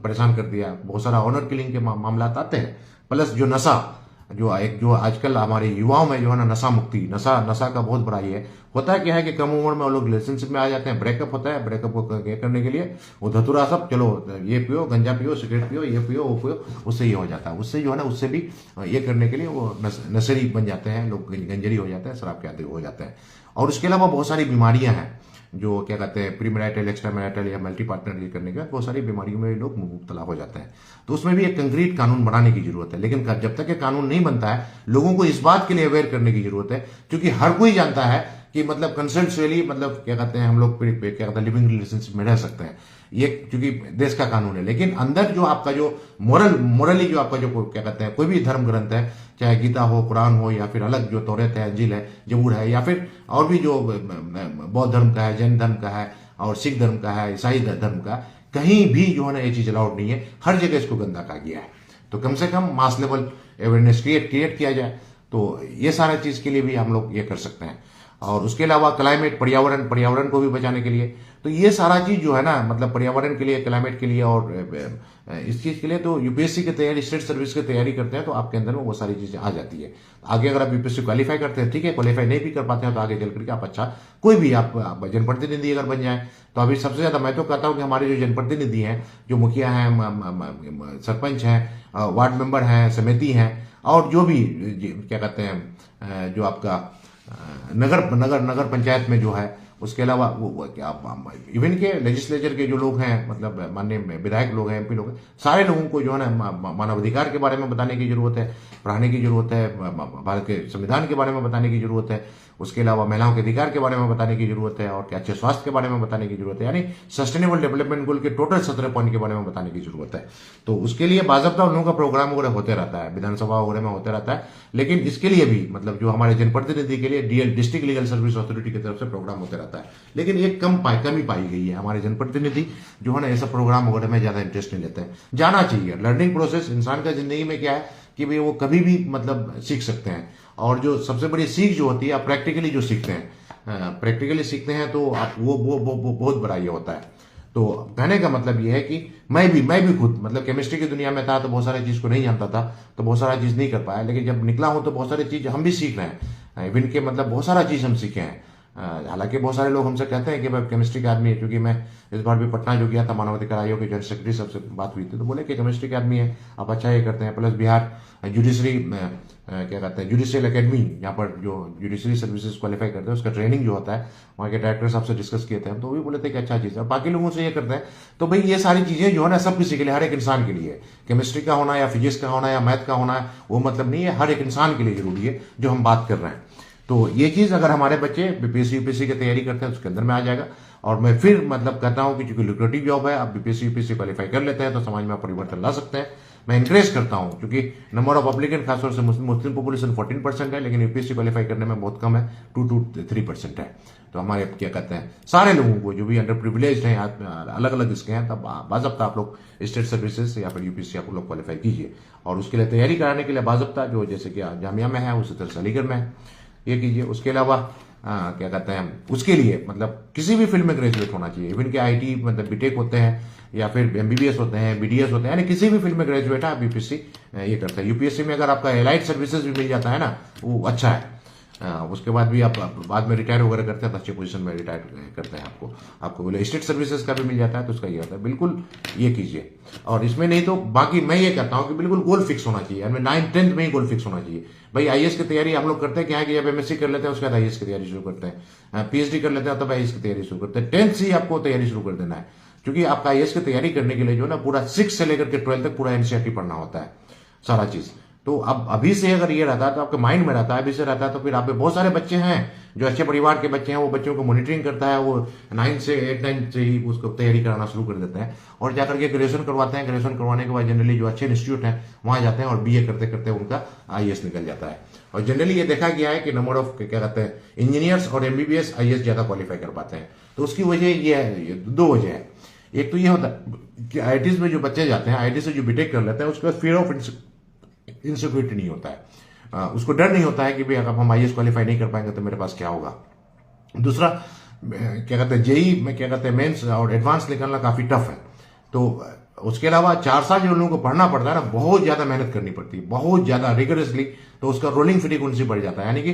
परेशान कर दिया। बहुत सारा ऑनर किलिंग के मामला आते हैं। प्लस जो नशा, जो आजकल हमारे युवाओं में जो है ना नशा मुक्ति, नशा का बहुत बड़ा ये होता है। क्या है कि कम उम्र में वो लोग रिलेशनशिप में आ जाते हैं, ब्रेकअप होता है, ब्रेकअप को करने के लिए वो धतूरा सब, चलो ये पियो, गंजा पियो, सिगरेट पियो, ये पियो, वो पियो, उससे ये हो जाता है। उससे जो है ना उससे भी ये करने के लिए वो नशेरी बन जाते हैं लोग, गंजरी हो जाते हैं, शराब के आदि हो जाते हैं। और उसके अलावा बहुत सारी बीमारियां हैं जो क्या कहते हैं प्री मैरिटल, एक्स्ट्रा मैरिटल या मल्टी पार्टनर ये करने के बाद बहुत सारी बीमारियों में लोग मुब्तला हो जाते हैं। तो उसमें भी एक कंक्रीट कानून बनाने की जरूरत है। लेकिन जब तक ये कानून नहीं बनता है, लोगों को इस बात के लिए अवेयर करने की जरूरत है, क्योंकि हर कोई जानता है कि मतलब कंसेंसुअली मतलब क्या कहते हैं हम लोग क्या कहते हैं लिविंग रिलेशनशिप में रह सकते हैं, ये क्योंकि देश का कानून है। लेकिन अंदर जो आपका जो मोरली जो आपका जो क्या कहते हैं कोई भी धर्म ग्रंथ है, चाहे गीता हो, कुरान हो, या फिर अलग जो तौरेत है, अंजील है, जबूर है, या फिर और भी जो बौद्ध धर्म का है, जैन धर्म का है, और सिख धर्म का है, ईसाई धर्म का, कहीं भी जो है ना ये चीज अलाउड नहीं है। हर जगह इसको गंदा कहा गया है। तो कम से कम मास लेवल अवेयरनेस क्रिएट किया जाए, तो ये सारा चीज के लिए भी हम लोग ये कर सकते हैं। और उसके अलावा क्लाइमेट, पर्यावरण को भी बचाने के लिए, तो ये सारा चीज जो है ना मतलब पर्यावरण के लिए, क्लाइमेट के लिए और इस चीज के लिए, तो यूपीएससी की तैयारी, स्टेट सर्विस की तैयारी करते हैं तो आपके अंदर में वो सारी चीजें आ जाती है। आगे अगर आप यूपीएससी क्वालिफाई करते हैं, ठीक है, क्वालिफाई नहीं भी कर पाते हैं तो आगे चल करके आप अच्छा कोई भी आप जनप्रतिनिधि अगर बन जाए, तो अभी सबसे ज्यादा मैं तो कहता हूं कि हमारे जो जनप्रतिनिधि हैं, जो मुखिया हैं, सरपंच हैं, वार्ड मेंबर हैं, समिति हैं, और जो भी क्या कहते हैं जो आपका नगर पंचायत में जो है, उसके अलावा वो क्या इवन के लेजिस्लेचर के जो लोग हैं, मतलब माननीय विधायक लोग हैं, एमपी लोग हैं, सारे लोगों को जो है ना मानवाधिकार के बारे में बताने की जरूरत है, पढ़ाने की जरूरत है, भारत के संविधान के बारे में बताने की जरूरत है, उसके अलावा महिलाओं के अधिकार के बारे में बताने की जरूरत है, और क्या अच्छे स्वास्थ्य के बारे में बताने की जरूरत है, यानी सस्टेनेबल डेवलपमेंट गोल के टोटल 17 पॉइंट के बारे में बताने की जरूरत है। तो उसके लिए बाज़ाब्ता उन लोगों का प्रोग्राम वगैरह होते रहता है, विधानसभा वगैरह में होते रहता है। लेकिन इसके लिए भी मतलब जो हमारे जनप्रतिनिधि के लिए डिस्ट्रिक्ट लीगल सर्विस अथॉरिटी की तरफ से प्रोग्राम होते रहता है। लेकिन एक कमी पाई गई है, हमारे जनप्रतिनिधि जो है ना ऐसा प्रोग्राम वगैरह में ज्यादा इंटरेस्ट नहीं लेते हैं। जाना चाहिए। लर्निंग प्रोसेस इंसान का जिंदगी में क्या है कि भाई वो कभी भी मतलब सीख सकते हैं, और जो सबसे बड़ी सीख जो होती है आप प्रैक्टिकली जो सीखते हैं, प्रैक्टिकली सीखते हैं तो आप वो बहुत बड़ा ये होता है। तो कहने का मतलब ये है कि मैं भी खुद मतलब केमिस्ट्री की दुनिया में था तो बहुत सारी चीज को नहीं जानता था, तो बहुत सारा चीज नहीं कर पाया, लेकिन जब निकला हूं तो बहुत सारी चीज हम भी सीख रहे हैं। इवन के मतलब बहुत सारा चीज हम सीखे हैं। हालांकि बहुत सारे लोग हमसे कहते हैं कि भाई केमिस्ट्री का आदमी है, क्योंकि मैं इस बार भी पटना जो गया था मानवाधिकार आयोग के जनरल सेक्रेटरी सबसे बात हुई थी, तो बोले कि केमिस्ट्री के आदमी है, आप अच्छा ये करते हैं। प्लस बिहार जुडिशरी क्या कहते हैं जुडिशियल एकेडमी, यहाँ पर जो जुडिशरी सर्विसेज क्वालिफाई करते हैं उसका ट्रेनिंग जो होता है, वहाँ के डायरेक्टर साहब से डिस्कस किए थे हम, तो वो भी बोले थे कि अच्छा चीज है। बाकी लोगों से ये करते हैं, तो भाई ये सारी चीजें जो है ना सब किसी के लिए, हर एक इंसान के लिए, केमिस्ट्री का होना या फिजिक्स का होना या मैथ का होना वो मतलब नहीं है, हर एक इंसान के लिए जरूरी है जो हम बात कर रहे हैं। तो ये चीज अगर हमारे बच्चे बीपीएससी यूपीएससी की तैयारी करते हैं उसके अंदर में आ जाएगा। और मैं फिर मतलब कहता हूं कि चूंकि लुक्रेटिव जॉब है, आप बीपीएससी यूपीएससी क्वालिफाई कर लेते हैं तो समाज में आप परिवर्तन ला सकते हैं। मैं इंकरेज करता हूं, क्योंकि नंबर ऑफ एप्लीकेंट खासतौर से मुस्लिम पॉपुलेशन 14% है, लेकिन यूपीएससी क्वालिफाई करने में बहुत कम है, 2 to 3% है। तो हमारे क्या कहते हैं सारे लोगों को जो भी अंडर प्रिविलेज हैं, अलग अलग इसके हैं, तब बाज़ाब्ता आप लोग स्टेट सर्विसेज या फिर यूपीएससी आप लोग क्वालिफाई कीजिए। और उसके लिए तैयारी कराने के लिए बाज़ाब्ता जो जैसे कि जामिया में है उसी तरह से अलीगढ़ में है, ये कीजिए। उसके अलावा क्या कहते हैं उसके लिए मतलब किसी भी फील्ड में ग्रेजुएट होना चाहिए। इवन के आईटी मतलब बीटेक होते हैं या फिर एमबीबीएस होते हैं, बीडीएस होते हैं, यानी किसी भी फील्ड में ग्रेजुएट है आप यूपीएससी ये करते हैं। यूपीएससी में अगर आपका एलाइड सर्विसेज भी मिल जाता है ना, वो अच्छा है। उसके बाद भी आप बाद में रिटायर वगैरह करते हैं तो अच्छे पोजीशन में रिटायर करते हैं, आपको बोले स्टेट सर्विसेज का भी मिल जाता है, तो उसका ये होता है। बिल्कुल ये कीजिए। और इसमें नहीं तो बाकी मैं ये कहता हूँ कि बिल्कुल गोल फिक्स होना चाहिए, 9th-10th में ही गोल फिक्स होना चाहिए। भाई आईएएस की तैयारी हम लोग करते हैं क्या है कि जब एमएससी कर लेते हैं उसके बाद आईएएस की तैयारी शुरू करते हैं, पीएचडी कर लेते हैं तब आईएएस की तैयारी शुरू करते हैं। 10th से ही आपको तैयारी शुरू कर देना है, क्योंकि आपका आईएएस की तैयारी करने के लिए जो है ना पूरा 6 से लेकर के 12 तक पूरा एनसीईआरटी पढ़ना होता है सारा चीज। तो अब अभी से अगर ये रहता है तो आपके माइंड में रहता है, अभी से रहता है तो फिर आप बहुत सारे बच्चे हैं जो अच्छे परिवार के बच्चे हैं, वो बच्चों को मॉनिटरिंग करता है, वो 9 से 8-9 से ही उसको तैयारी कराना शुरू कर देते हैं और जाकर के ग्रेजुएशन करवाते हैं। ग्रेजुएशन करवाने के बाद जनरली जो अच्छे इंस्टीट्यूट हैं वहां जाते हैं और बीए करते करते उनका आईएएस निकल जाता है। और जनरली ये देखा गया है कि नंबर ऑफ क्या कहते हैं इंजीनियर्स और एमबीबीएस आईएएस ज्यादा क्वालिफाई कर पाते हैं। तो उसकी वजह ये है, ये 2 वजह है। एक तो ये होता है कि आईआईटीज में जो बच्चे जाते हैं, आईआईटी से जो बीटेक कर लेते हैं, उसके बाद फियर ऑफ इनसिक्योरिटी नहीं होता है, उसको डर नहीं होता है कि भाई अगर हम आईएएस क्वालिफाई नहीं कर पाएंगे तो मेरे पास क्या होगा। दूसरा क्या कहते हैं जेई में क्या कहते हैं मेंस और एडवांस निकलना काफी टफ है। तो उसके अलावा 4 साल जो लोगों को पढ़ना पड़ता है ना, बहुत ज्यादा मेहनत करनी पड़ती है, बहुत ज्यादा रिगरसली। तो उसका रोलिंग फ्रीक्वेंसी बढ़ जाता है, यानी कि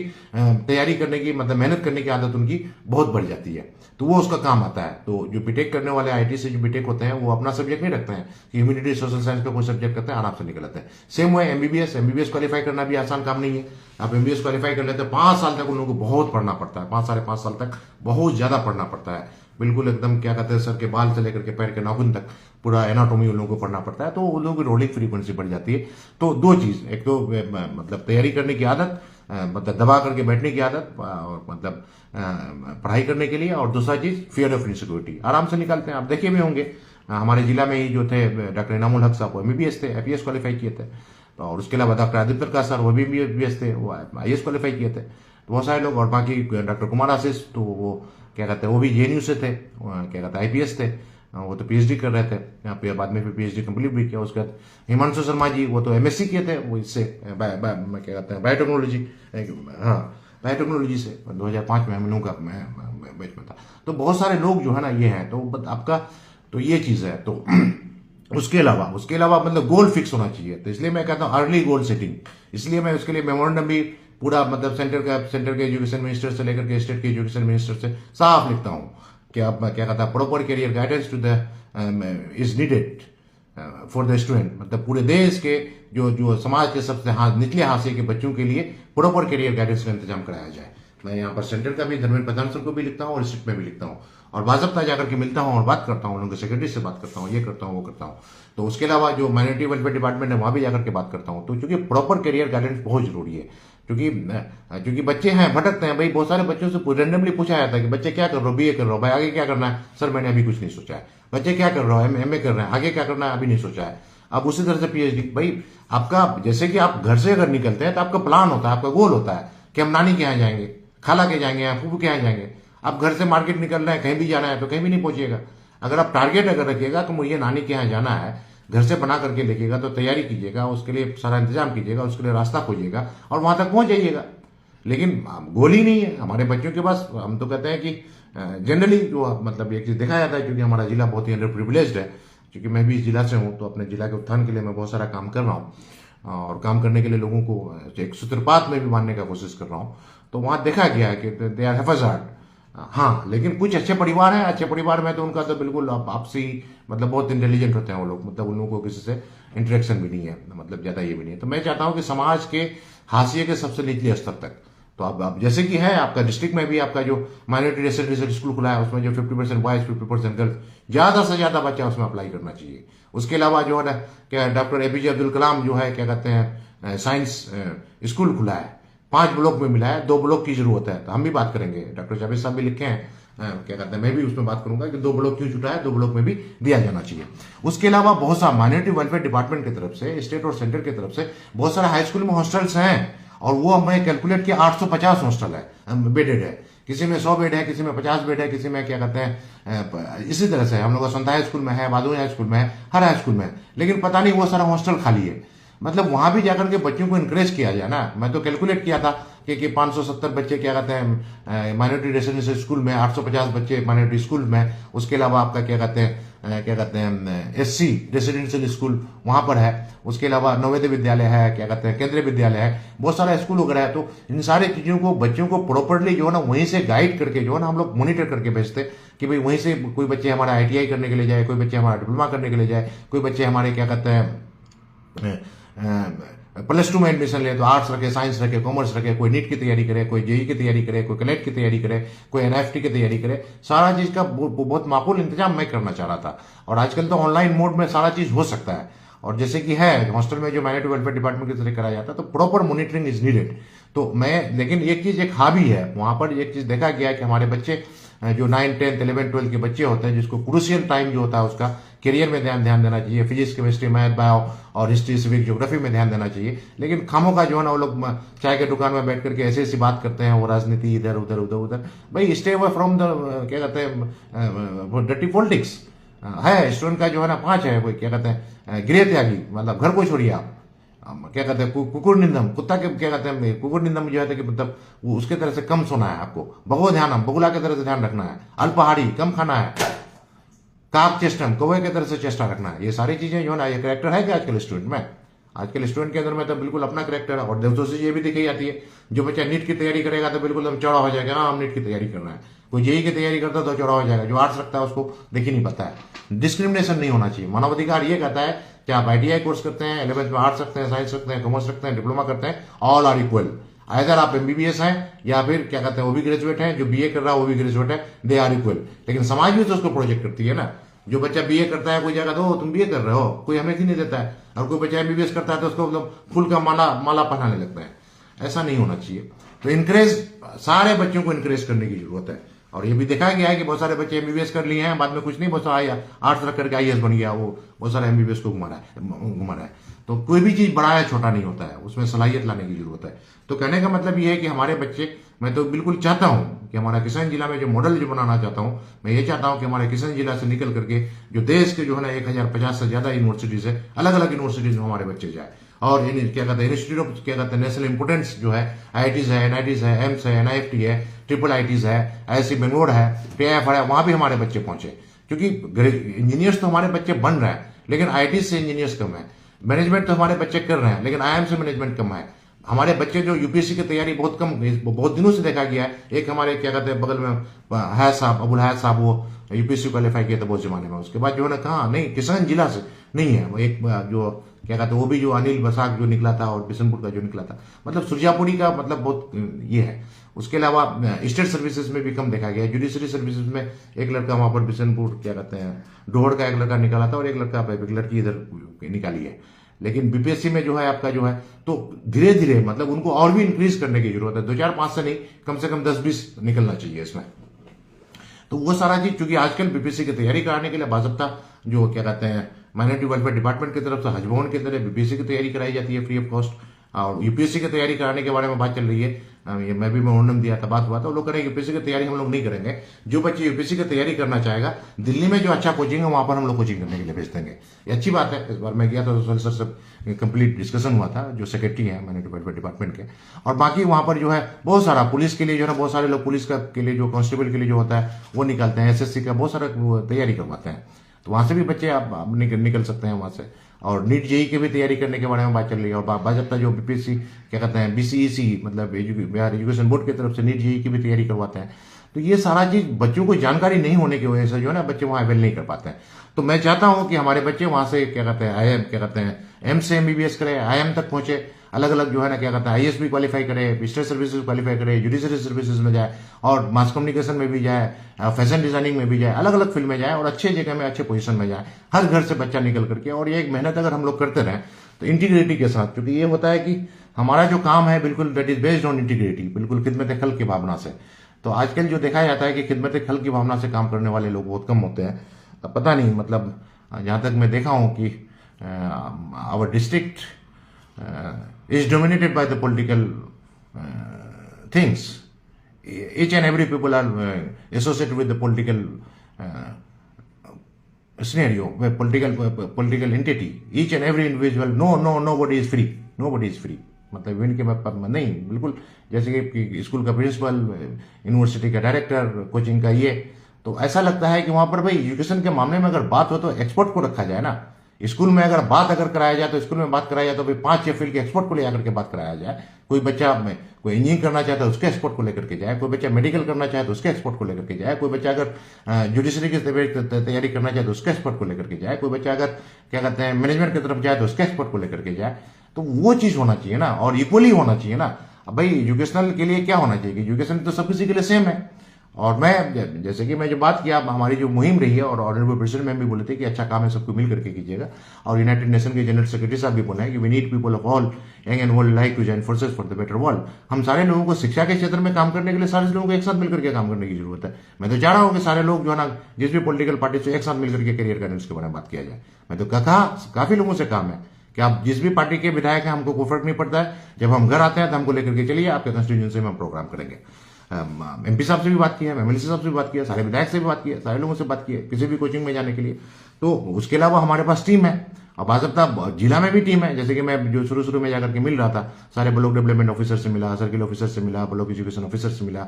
तैयारी करने की मतलब मेहनत करने की आदत उनकी बहुत बढ़ जाती है, तो वो उसका काम आता है। तो जो बीटेक करने वाले आईटी से जो बीटेक होते हैं वो अपना सब्जेक्ट नहीं रखते हैं कि ह्यूमैनिटी सोशल साइंस का कोई सब्जेक्ट करते हैं, आराम से निकल आते हैं। सेम वे एमबीबीएस क्वालिफाई करना भी आसान काम नहीं है। आप एमबीबीएस क्वालिफाई कर लेते हैं, 5 साल तक उन लोगों को बहुत पढ़ना पड़ता है, 5 साढ़े 5 साल तक बहुत ज्यादा पढ़ना पड़ता है, बिल्कुल एकदम क्या कहते हैं सर के बाल से लेकर के पैर के नाखून तक पूरा एनाटॉमी उन लोगों को पढ़ना पड़ता है। तो उन लोगों की रोलिंग फ्रीक्वेंसी बढ़ जाती है। तो 2 चीज, एक तो मतलब तैयारी करने की आदत, मतलब दबा करके बैठने की आदत और मतलब पढ़ाई करने के लिए, और दूसरा चीज फियर ऑफ इनसिक्योरिटी, आराम से निकालते हैं। आप देखे भी होंगे हमारे जिला में ही जो थे डॉक्टर इनामुल हक साहब, वो एमबीबीएस थे, आईपीएस क्वालिफाई किए थे। और उसके अलावा डॉक्टर आदित्य प्रकाश सर, वो भी एमबीबीएस थे, वो आईएएस क्वालिफाई किए थे। तो बहुत सारे लोग, और बाकी डॉक्टर कुमार आशीष, तो वो क्या कहते हैं वो भी जेएनयू से थे, क्या कहते हैं आईपीएस थे, वो तो पीएचडी कर रहे थे यहाँ पे, बाद में फिर पीएचडी कंप्लीट भी किया। उसके बाद हिमांशु शर्मा जी, वो तो एमएससी किए थे, वो इससे क्या कहते हैं बायोटेक्नोलॉजी, हाँ बायोटेक्नोलॉजी से 2005 में हम लोगों का बैच में था। तो बहुत सारे लोग जो है ना ये हैं, तो आपका तो ये चीज है। तो उसके अलावा मतलब गोल फिक्स होना चाहिए। तो इसलिए मैं कहता हूँ अर्ली गोल सेटिंग, इसलिए मैं उसके लिए मेमोरेंडम भी पूरा मतलब सेंटर के एजुकेशन मिनिस्टर से लेकर के स्टेट के एजुकेशन मिनिस्टर से साफ लिखता हूँ कि आप क्या कहता है proper career guidance to the is needed for the student, मतलब पूरे देश के जो समाज के सबसे निचले हाशिए के बच्चों के लिए प्रॉपर करियर गाइडेंस का इंतजाम कराया जाए। मैं यहाँ पर सेंटर का भी धर्मेंद्र प्रधान सर को भी लिखता हूँ और स्टेट में भी लिखता हूँ, और बाज़ाब्ता जाकर के मिलता हूँ और बात करता हूँ, उनके सेक्रेटरी से बात करता हूँ, ये करता हूँ वो करता हूँ। तो उसके अलावा जो माइनॉरिटी वेलफेयर डिपार्टमेंट है वहां भी जाकर के बात करता हूँ। तो क्योंकि प्रॉपर करियर गाइडेंस बहुत जरूरी है, क्योंकि बच्चे हैं भटकते हैं। भाई बहुत सारे बच्चों से रेंडमली पूछा जाता है कि बच्चे क्या कर रहे हो, बीए कर रहे हो, भाई आगे क्या करना है, सर मैंने अभी कुछ नहीं सोचा है। बच्चे क्या कर रहे हो, एमए कर रहे हैं, आगे क्या करना है, अभी नहीं सोचा है। अब उसी तरह से पीएचडी, भाई आपका जैसे कि आप घर से अगर निकलते हैं तो आपका प्लान होता है, आपका गोल होता है कि हम नानी के यहाँ जाएंगे, खाला के जाएंगे या फूफू के यहाँ जाएंगे। आप घर से मार्केट निकल रहे हैं, कहीं भी जाना है तो कहीं भी नहीं पहुंचेगा। अगर आप टारगेट अगर रखिएगा कि मुझे नानी के यहाँ जाना है, घर से बना करके लेकिएगा, तो तैयारी कीजिएगा, उसके लिए सारा इंतजाम कीजिएगा, उसके लिए रास्ता खोजिएगा और वहां तक पहुंच जाइएगा। लेकिन गोल ही नहीं है हमारे बच्चों के पास। हम तो कहते हैं कि जनरली जो मतलब एक चीज देखा जाता है, क्योंकि हमारा जिला बहुत ही अंडर प्रिविलेज्ड है, क्योंकि मैं भी इस जिला से हूं, तो अपने जिला के उत्थान के लिए मैं बहुत सारा काम कर रहा हूं और काम करने के लिए लोगों को एक सूत्रपात में भी मानने का कोशिश कर रहा हूं। तो वहां देखा गया है कि दे आर हैफाजार्ड, हाँ, लेकिन कुछ अच्छे परिवार हैं, अच्छे परिवार में तो उनका तो बिल्कुल आपसी मतलब बहुत इंटेलिजेंट होते हैं वो लोग, मतलब उन लोगों को किसी से इंटरेक्शन भी नहीं है, मतलब ज्यादा ये भी नहीं है। तो मैं चाहता हूं कि समाज के हाशिए के सबसे निचले स्तर तक, तो अब जैसे कि है आपका डिस्ट्रिक्ट में भी आपका जो माइनॉरिटी रेसिडेंशियल स्कूल खुला है, उसमें जो 50% बॉयज 50% गर्ल्स, ज्यादा से ज्यादा बच्चा उसमें अप्लाई करना चाहिए। उसके अलावा जो है ना क्या डॉक्टर एपीजे अब्दुल कलाम जो है क्या कहते हैं साइंस स्कूल खुला है, 5 ब्लॉक में मिला है, 2 ब्लॉक की जरूरत है। तो हम भी बात करेंगे, डॉक्टर जावेद साहब भी लिखे हैं, क्या कहते हैं मैं भी उसमें बात करूंगा कि 2 ब्लॉक क्यों छूटा है, 2 ब्लॉक में भी दिया जाना चाहिए। उसके अलावा बहुत सारा माइनॉरिटी वेलफेयर डिपार्टमेंट की तरफ से, स्टेट और सेंटर की तरफ से बहुत सारे हाई स्कूल में हॉस्टल्स हैं, और वो मैं कैलकुलेट किया 850 हॉस्टल है, बेडेड है, किसी में 100 बेड है, किसी में 50 बेड है, किसी में क्या कहते हैं इसी तरह से हम लोग संता हाई स्कूल में है, बादुई हाई स्कूल में है, हर हाई स्कूल में है, लेकिन पता नहीं वो सारा हॉस्टल खाली है। मतलब वहां भी जाकर के बच्चों को इंकरेज किया जाए ना। मैं तो कैलकुलेट किया था कि 570 बच्चे क्या कहते हैं माइनॉरिटी रेसिडेंशियल स्कूल में, 850 बच्चे माइनॉरिटी स्कूल में, उसके अलावा आपका क्या कहते हैं क्या कहते हैं SC रेसिडेंशियल स्कूल वहां पर है, उसके अलावा नवोदय विद्यालय है, क्या कहते हैं केंद्रीय विद्यालय है, बहुत सारा स्कूल वगैरह है। तो इन सारे चीजों को बच्चों को प्रॉपरली जो है ना वहीं से गाइड करके जो है ना हम लोग मॉनिटर करके भेजते कि भाई वहीं से कोई बच्चे हमारा ITI करने के लिए जाए, कोई बच्चे हमारा डिप्लोमा करने के लिए जाए, कोई बच्चे हमारे क्या कहते हैं +2 में एडमिशन ले तो आर्ट्स रखे, साइंस रखे, कॉमर्स रखे, कोई नीट की तैयारी करे, कोई JEE की तैयारी करे, कोई क्लेट की तैयारी करे, कोई NIFT की तैयारी करे। सारा चीज का बहुत माकूल इंतजाम मैं करना चाह रहा था। और आजकल तो ऑनलाइन मोड में सारा चीज हो सकता है, और जैसे कि है हॉस्टल में जो माइनॉरिटी वेलफेयर डिपार्टमेंट की तरह कराया जाता है, तो प्रॉपर मॉनिटरिंग इज नीडेड। तो मैं लेकिन एक चीज एक हावी है वहां पर, एक चीज देखा गया है कि हमारे बच्चे जो 9, 10, 11, 12 के बच्चे होते हैं, जिसको क्रूशियल टाइम जो होता है उसका करियर में ध्यान देना चाहिए, फिजिक्स, केमिस्ट्री, मैथ, बायो और हिस्ट्री, सिविक, ज्योग्राफी में ध्यान देना चाहिए। लेकिन खामों का जो है ना वो लोग चाय के दुकान में बैठ करके ऐसी बात करते हैं, वो राजनीति इधर उधर उधर उधर। भाई स्टे अवे फ्रॉम द क्या कहते हैं डर्टी पॉलिटिक्स। है स्टूडेंट का जो है ना 5 है, कोई क्या कहते हैं गृह त्यागी, मतलब घर को छोड़िए आप, क्या कहते हैं कुकुर निंदम, कुत्ता के क्या कहते हैं कुकुर निंदम जो है कि मतलब वो उसके तरह से कम सोना है आपको, बगो ध्यानम बगुला के तरह से ध्यान रखना है, अल्पहारी कम खाना है, काक चेष्टम कौवे की तरह से चेष्टा रखना है। ये सारी चीजें जो है ना, ये करेक्टर है कि आजकल स्टूडेंट में, आजकल स्टूडेंट के अंदर में तो बिल्कुल अपना करेक्टर है। और दोस्तों से ये भी दिखाई जाती है, जो बच्चा नीट की तैयारी करेगा तो बिल्कुल एकदम चौड़ा हो जाएगा, हाँ हम नीट की तैयारी करना है। कोई JEE की तैयारी करता तो चौड़ा हो जाएगा, जो आर्ट्स रखता है उसको देख ही नहीं पता है। डिस्क्रिमिनेशन नहीं होना चाहिए। मानवाधिकार ये कहता है कि आप ITI कोर्स करते हैं, 11th में आर्ट्स रखते हैं, साइंस रखते हैं, कॉमर्स रखते हैं, डिप्लोमा करते हैं, ऑल आर इक्वल। अगर आप MBBS हैं या फिर क्या कहते हैं वो भी ग्रेजुएट हैं, जो BA कर रहा है वो भी ग्रेजुएट है, दे आर इक्वल। लेकिन समाज भी तो उसको प्रोजेक्ट करती है ना। जो बच्चा BA करता है कोई जगह तो तुम BA कर रहे हो, कोई हमें नहीं देता है, और कोई बच्चा MBBS करता है तो उसको मतलब फूल का माला पहनाने लगता है। ऐसा नहीं होना चाहिए। तो इनकरेज, सारे बच्चों को इनकरेज करने की जरूरत है। और ये भी देखा गया है कि बहुत सारे बच्चे MBBS कर लिए हैं, बाद में कुछ नहीं, बहुत सारा आर्ट्स रख करके IAS बन गया, वो बहुत सारा MBBS को घुमा रहा है। तो कोई भी चीज बड़ा या छोटा नहीं होता है, उसमें सलाहियत लाने की जरूरत है। तो कहने का मतलब ये है कि हमारे बच्चे, मैं तो बिल्कुल चाहता हूं कि हमारा किशन जिला में जो मॉडल जो बनाना चाहता हूं, मैं ये चाहता हूं कि हमारे किशन जिला से निकल करके जो देश के जो है ना 1050 से ज्यादा यूनिवर्सिटीज है, अलग अलग यूनिवर्सिटीज में हमारे बच्चे जाए। और क्या कहते हैं इंस्टीट्यूट ऑफ क्या कहते हैं नेशनल इंपोर्टेंस जो है, IITs है, NITs है, एम्स है, NIFT है, IIITs है, IISc बेंगलोर है, PIF है, वहां भी हमारे बच्चे पहुंचे। क्योंकि इंजीनियर्स तो हमारे बच्चे बन रहे हैं, लेकिन IIT से इंजीनियर्स कम है। मैनेजमेंट तो हमारे बच्चे कर रहे हैं, लेकिन IIM से मैनेजमेंट कम है। हमारे बच्चे जो UPSC की तैयारी बहुत कम, बहुत दिनों से देखा गया है। एक हमारे क्या कहते हैं बगल में है साहब, अबुल हैद साहब, वो UPSC क्वालिफाई किया था बहुत जमाने में। उसके बाद जो है ना कहा नहीं, किसान जिला से नहीं है। एक जो क्या कहते हैं वो भी जो अनिल बसाक जो निकला था और बिशनपुर का जो निकला था, मतलब सुरजापुरी का मतलब बहुत ये है। उसके अलावा स्टेट सर्विसेज में भी कम देखा गया है। जुडिशरी सर्विसेज में एक लड़का वहां पर बिशनपुर क्या कहते हैं डोहर का एक लड़का निकाला था, और एक लड़की इधर निकाली है। लेकिन BPSC में जो है आपका जो है, तो धीरे धीरे मतलब उनको और भी इंक्रीज करने की जरूरत है। 2, 4, 5 से नहीं, कम से कम 10, 20 निकलना चाहिए इसमें। तो वो सारा चीज, क्योंकि आजकल BPSC की तैयारी कराने के लिए बाज़ाब्ता जो क्या कहते हैं माइनॉरिटी वेलफेयर डिपार्टमेंट की तरफ से हज भवन की तरह BPSC की तैयारी कराई जाती है फ्री ऑफ कॉस्ट। और UPSC की तैयारी कराने के बारे में बात चल रही है। ये मैं भी मेमोरेंडम दिया था, बात हुआ था, वो लोग कह रहे हैं UPSC की तैयारी हम लोग नहीं करेंगे। जो बच्चे UPSC की तैयारी करना चाहेगा, दिल्ली में जो अच्छा कोचिंग है वहां पर हम लोग कोचिंग करने के लिए भेज देंगे। ये अच्छी बात है। इस बार मैं गया था तो सर से कंप्लीट डिस्कशन हुआ था, जो सेक्रेटरी है माइनॉरिटी वेलफेयर डिपार्टमेंट के। और बाकी वहां पर जो है बहुत सारा पुलिस के लिए जो है बहुत सारे लोग पुलिस के लिए जो कांस्टेबल के लिए जो होता है वो निकालते हैं, SSC का बहुत सारा तैयारी करवाते हैं। तो वहां से भी बच्चे आप निकल सकते हैं वहां से। और नीट JEE की भी तैयारी करने के बारे में बात चल रही है। और बाज़ाब्ता जो BPSC क्या कहते हैं BCEC मतलब बिहार एजुकेशन बोर्ड की तरफ से नीट JEE की भी तैयारी करवाते हैं। तो ये सारा चीज बच्चों को जानकारी नहीं होने की वजह से जो है ना बच्चे वहां अवेल नहीं कर पाते हैं। तो मैं चाहता हूं कि हमारे बच्चे वहां से क्या कहते हैं IIM क्या कहते हैं एम से MBBS करे, IIM तक पहुंचे, अलग अलग जो है ना क्या कहते हैं IAS भी क्वालिफाई करे, स्टेट सर्विसेज क्वालिफाई करे, जुडिशरी सर्विसेज में जाए, और मास कम्युनिकेशन में भी जाए, फैशन डिजाइनिंग में भी जाए, अलग अलग फील्ड में जाए, और अच्छे जगह में अच्छे पोजीशन में जाए, हर घर से बच्चा निकल करके। और ये एक मेहनत अगर हम लोग करते रहें तो इंटीग्रिटी के साथ, क्योंकि ये होता है कि हमारा जो काम है बिल्कुल that is based on integrity, बिल्कुल खिदमत खल्क की भावना से। तो आजकल जो देखा जाता है कि खिदमत खल्क की भावना से काम करने वाले लोग बहुत कम होते हैं। तो पता नहीं, मतलब जहां तक मैं देखा हूं कि our district is dominated by the political things. Each and every people are associated with the political scenario, political entity. Each and every individual, nobody is free. Nobody is free. मतलब इनके नहीं, बिल्कुल जैसे कि स्कूल का principal, university का director, coaching का ये, तो ऐसा लगता है कि वहां पर भाई एजुकेशन के मामले में अगर बात हो तो एक्सपर्ट को रखा जाए ना। स्कूल में अगर बात कराया जाए तो स्कूल में बात कराया जाए तो भाई 5-6 फील्ड के एक्सपर्ट को ले आकर के बात कराया जाए। कोई बच्चा कोई इंजीनियरिंग करना चाहता है उसके एक्सपर्ट को लेकर के जाए, कोई बच्चा मेडिकल करना चाहे तो उसके एक्सपर्ट को लेकर के जाए, कोई बच्चा अगर जुडिशरी की तैयारी करना चाहे तो उसके एक्सपर्ट को लेकर के जाए, कोई बच्चा अगर क्या कहते हैं मैनेजमेंट की तरफ जाए तो उसके एक्सपर्ट को लेकर के जाए। तो वो चीज होना चाहिए ना, और इक्वली होना चाहिए ना। अब भाई एजुकेशनल के लिए क्या होना चाहिए कि एजुकेशन तो सब किसी के लिए सेम है। और मैं जैसे कि मैं जो बात किया, हमारी जो मुहिम रही है, और ऑनरेबल प्रेसिडेंट मैम भी बोले थे कि अच्छा काम है सबको मिल करके कीजिएगा, और यूनाइटेड नेशन के जनरल सेक्रेटरी साहब भी बोले हैं कि we need people of all young and old like to join forces for the better world. हम सारे लोगों को शिक्षा के क्षेत्र में काम करने के लिए सारे लोगों को एक साथ मिलकर के काम करने की जरूरत है। मैं तो चाह रहा हूं कि सारे लोग जो है ना, जिस भी पॉलिटिकल पार्टी से एक साथ मिलकर के करियर गाइडेंस के बारे में बात किया जाए। मैं तो कहा काफी लोगों से काम है कि आप जिस भी पार्टी के विधायक हैं, हमको कोई फर्क नहीं पड़ता है। जब हम घर आते हैं तो हमको लेकर के चलिए, आपके कंस्टिट्यूएंसी में हम प्रोग्राम करेंगे। एमपी साहब से भी बात किया, एमएलसी साहब से भी बात किया, सारे विधायक से भी बात किया, सारे लोगों से बात किया किसी भी कोचिंग में जाने के लिए। तो उसके अलावा हमारे पास टीम है, और बाज़ाब्ता जिला में भी टीम है। जैसे कि मैं जो शुरू में जाकर के मिल रहा था, सारे ब्लॉक डेवलपमेंट ऑफिसर से मिला, सर्किल ऑफिसर से मिला, ब्लॉक एजुकेशन ऑफिसर से मिला,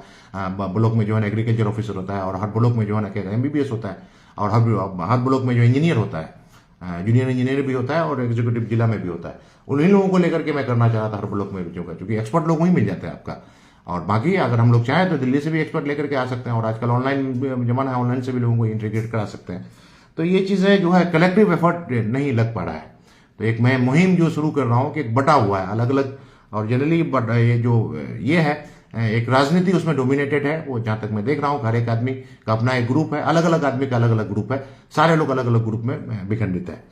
ब्लॉक में जो है एग्रीकल्चर ऑफिसर होता है, और हर ब्लॉक में जो है ना क्या एमबीबीएस होता है, और हर ब्लॉक में जो इंजीनियर होता है, जूनियर इंजीनियर भी होता है, और एग्जीक्यूटिव जिला में भी होता है। उन्हीं लोगों को लेकर के मैं करना चाह रहा था हर ब्लॉक में जो, क्योंकि एक्सपर्ट लोग वहीं मिल जाते हैं आपका। और बाकी अगर हम लोग चाहें तो दिल्ली से भी एक्सपर्ट लेकर के आ सकते हैं, और आजकल ऑनलाइन जमाना है, ऑनलाइन से भी लोगों को इंटीग्रेट करा सकते हैं। तो ये चीजें जो है कलेक्टिव एफर्ट नहीं लग पा रहा है। तो एक मैं मुहिम जो शुरू कर रहा हूं कि एक बटा हुआ है अलग अलग, और जनरली बट ये जो ये है एक राजनीति उसमें डोमिनेटेड है। वो जहां तक मैं देख रहा हूं, हर एक आदमी का अपना एक ग्रुप है, अलग अलग आदमी का अलग अलग ग्रुप है, सारे लोग अलग अलग ग्रुप में विखंडित है।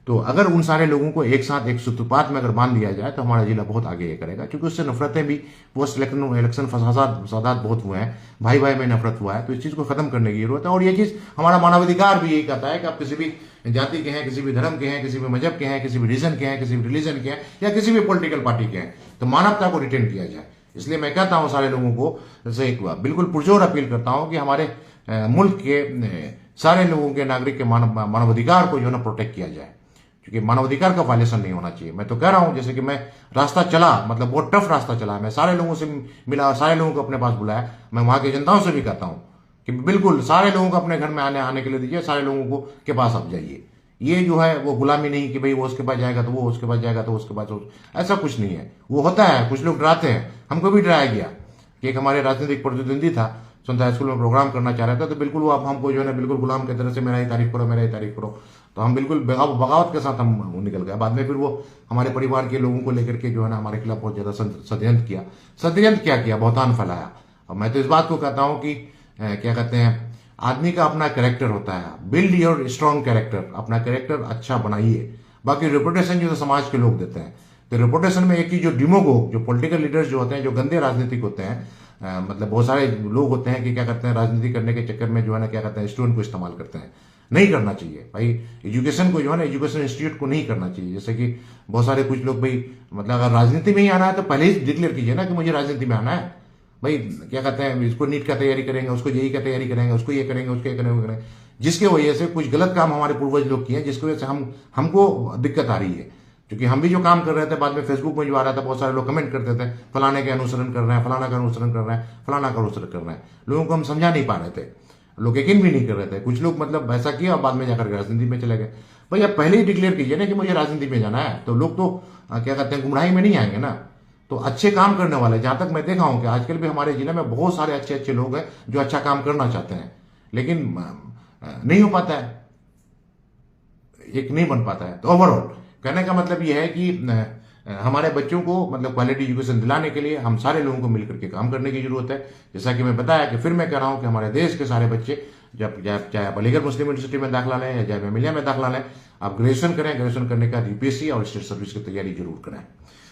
तो अगर उन सारे लोगों को एक साथ एक सूत्रपात में अगर बांध दिया जाए तो हमारा जिला बहुत आगे ये करेगा, क्योंकि उससे नफरतें भी पोस्ट इलेक्शन फसादात बहुत हुए हैं, भाई भाई में नफरत हुआ है। तो इस चीज को खत्म करने की जरूरत है। और ये चीज हमारा मानवाधिकार भी यही कहता है कि आप किसी भी जाति के हैं, किसी भी धर्म के हैं, किसी भी मजहब के हैं, किसी भी रीजन के हैं, किसी भी रिलीजन के हैं, या किसी भी पॉलिटिकल पार्टी के हैं, तो मानवता को रिटेन किया जाए। इसलिए मैं कहता हूं सारे लोगों को, जैसे एक बिल्कुल पुरजोर अपील करता हूं कि हमारे मुल्क के सारे लोगों के नागरिक के मानवाधिकार को जो है ना प्रोटेक्ट किया जाए, क्योंकि मानवाधिकार का वायलेशन नहीं होना चाहिए। मैं तो कह रहा हूं, जैसे कि मैं रास्ता चला, मतलब बहुत टफ रास्ता चला, मैं सारे लोगों से मिला, सारे लोगों को अपने पास बुलाया। मैं वहां की जनताओं से भी कहता हूं कि बिल्कुल सारे लोगों को अपने घर में आने के लिए दीजिए, सारे लोगों को के पास आप जाइए। ये जो है वो गुलामी नहीं कि भाई वो उसके पास जाएगा तो वो उसके पास जाएगा तो उसके पास, ऐसा कुछ नहीं है। वो होता है, कुछ लोग डराते हैं, हमको भी डराया गया कि एक हमारे राजनीतिक प्रतिद्वंदी था, संत स्कूल में प्रोग्राम करना चाह रहा था, तो बिल्कुल वो आप हमको जो है ना बिल्कुल गुलाम की तरह से मेरा ही तारीफ करो, मेरा ही तारीफ करो। तो हम बिल्कुल बगावत के साथ हम निकल गए। बाद में फिर वो हमारे परिवार के लोगों को लेकर के जो है ना हमारे खिलाफ बहुत ज्यादा षड्यंत्र क्या बहुतान फैलाया। और मैं तो इस बात को कहता हूं कि क्या कहते हैं, आदमी का अपना कैरेक्टर होता है, बिल्ड योर स्ट्रॉन्ग कैरेक्टर, अपना कैरेक्टर अच्छा बनाइए। बाकी रिपोर्टेशन जो समाज के लोग देते हैं, तो रिपोर्टेशन में एक ही जो डिमोगोग, जो पॉलिटिकल लीडर्स जो होते हैं, जो गंदे राजनीतिक होते हैं, मतलब बहुत सारे लोग होते हैं कि क्या करते हैं, राजनीति करने के चक्कर में जो है ना क्या करते हैं, स्टूडेंट को इस्तेमाल करते हैं। नहीं करना चाहिए भाई, एजुकेशन को जो है ना, एजुकेशन इंस्टीट्यूट को नहीं करना चाहिए। जैसे कि बहुत सारे कुछ लोग भाई, मतलब अगर राजनीति में ही आना है तो पहले ही डिक्लेयर कीजिए ना कि मुझे राजनीति में आना है। भाई क्या कहते हैं, इसको नीट का तैयारी करेंगे, उसको जेई का तैयारी करेंगे, उसको ये करेंगे, उसको ये करेंगे, जिसके वजह से कुछ गलत काम हमारे पूर्वज लोग किए हैं, जिसकी वजह से हमको दिक्कत आ रही है। क्योंकि हम भी जो काम कर रहे थे, बाद में फेसबुक में जो आ रहा था, बहुत सारे लोग कमेंट करते थे, फलाने के अनुसरण कर रहे हैं, फलाना का अनुसरण कर रहे हैं, फलाना का अनुसरण कर रहे हैं। लोगों को हम समझा नहीं पा रहे थे, लोग यकीन भी नहीं कर रहे थे। कुछ लोग मतलब ऐसा किया और बाद में जाकर राजनीति में चले गए। भाई आप पहले ही डिक्लेयर कीजिए ना कि मुझे राजनीति में जाना है, तो लोग तो क्या कहते हैं, गुमराही में नहीं आएंगे ना। तो अच्छे काम करने वाले, जहां तक मैं देखा हूं कि आजकल भी हमारे जिले में बहुत सारे अच्छे अच्छे लोग हैं जो अच्छा काम करना चाहते हैं, लेकिन नहीं हो पाता है, एक नहीं बन पाता है। तो ओवरऑल कहने का मतलब यह है कि हमारे बच्चों को मतलब क्वालिटी एजुकेशन दिलाने के लिए हम सारे लोगों को मिलकर के काम करने की जरूरत है। जैसा कि मैं बताया कि फिर मैं कह रहा हूं कि हमारे देश के सारे बच्चे, जब चाहे आप अलीगढ़ मुस्लिम यूनिवर्सिटी में दाखिला लें या चाहे मिलिया में दाखिला लें, आप ग्रेजुएशन करें, ग्रेजुएशन करने का यूपीएससी और स्टेट सर्विस की तैयारी जरूर करें।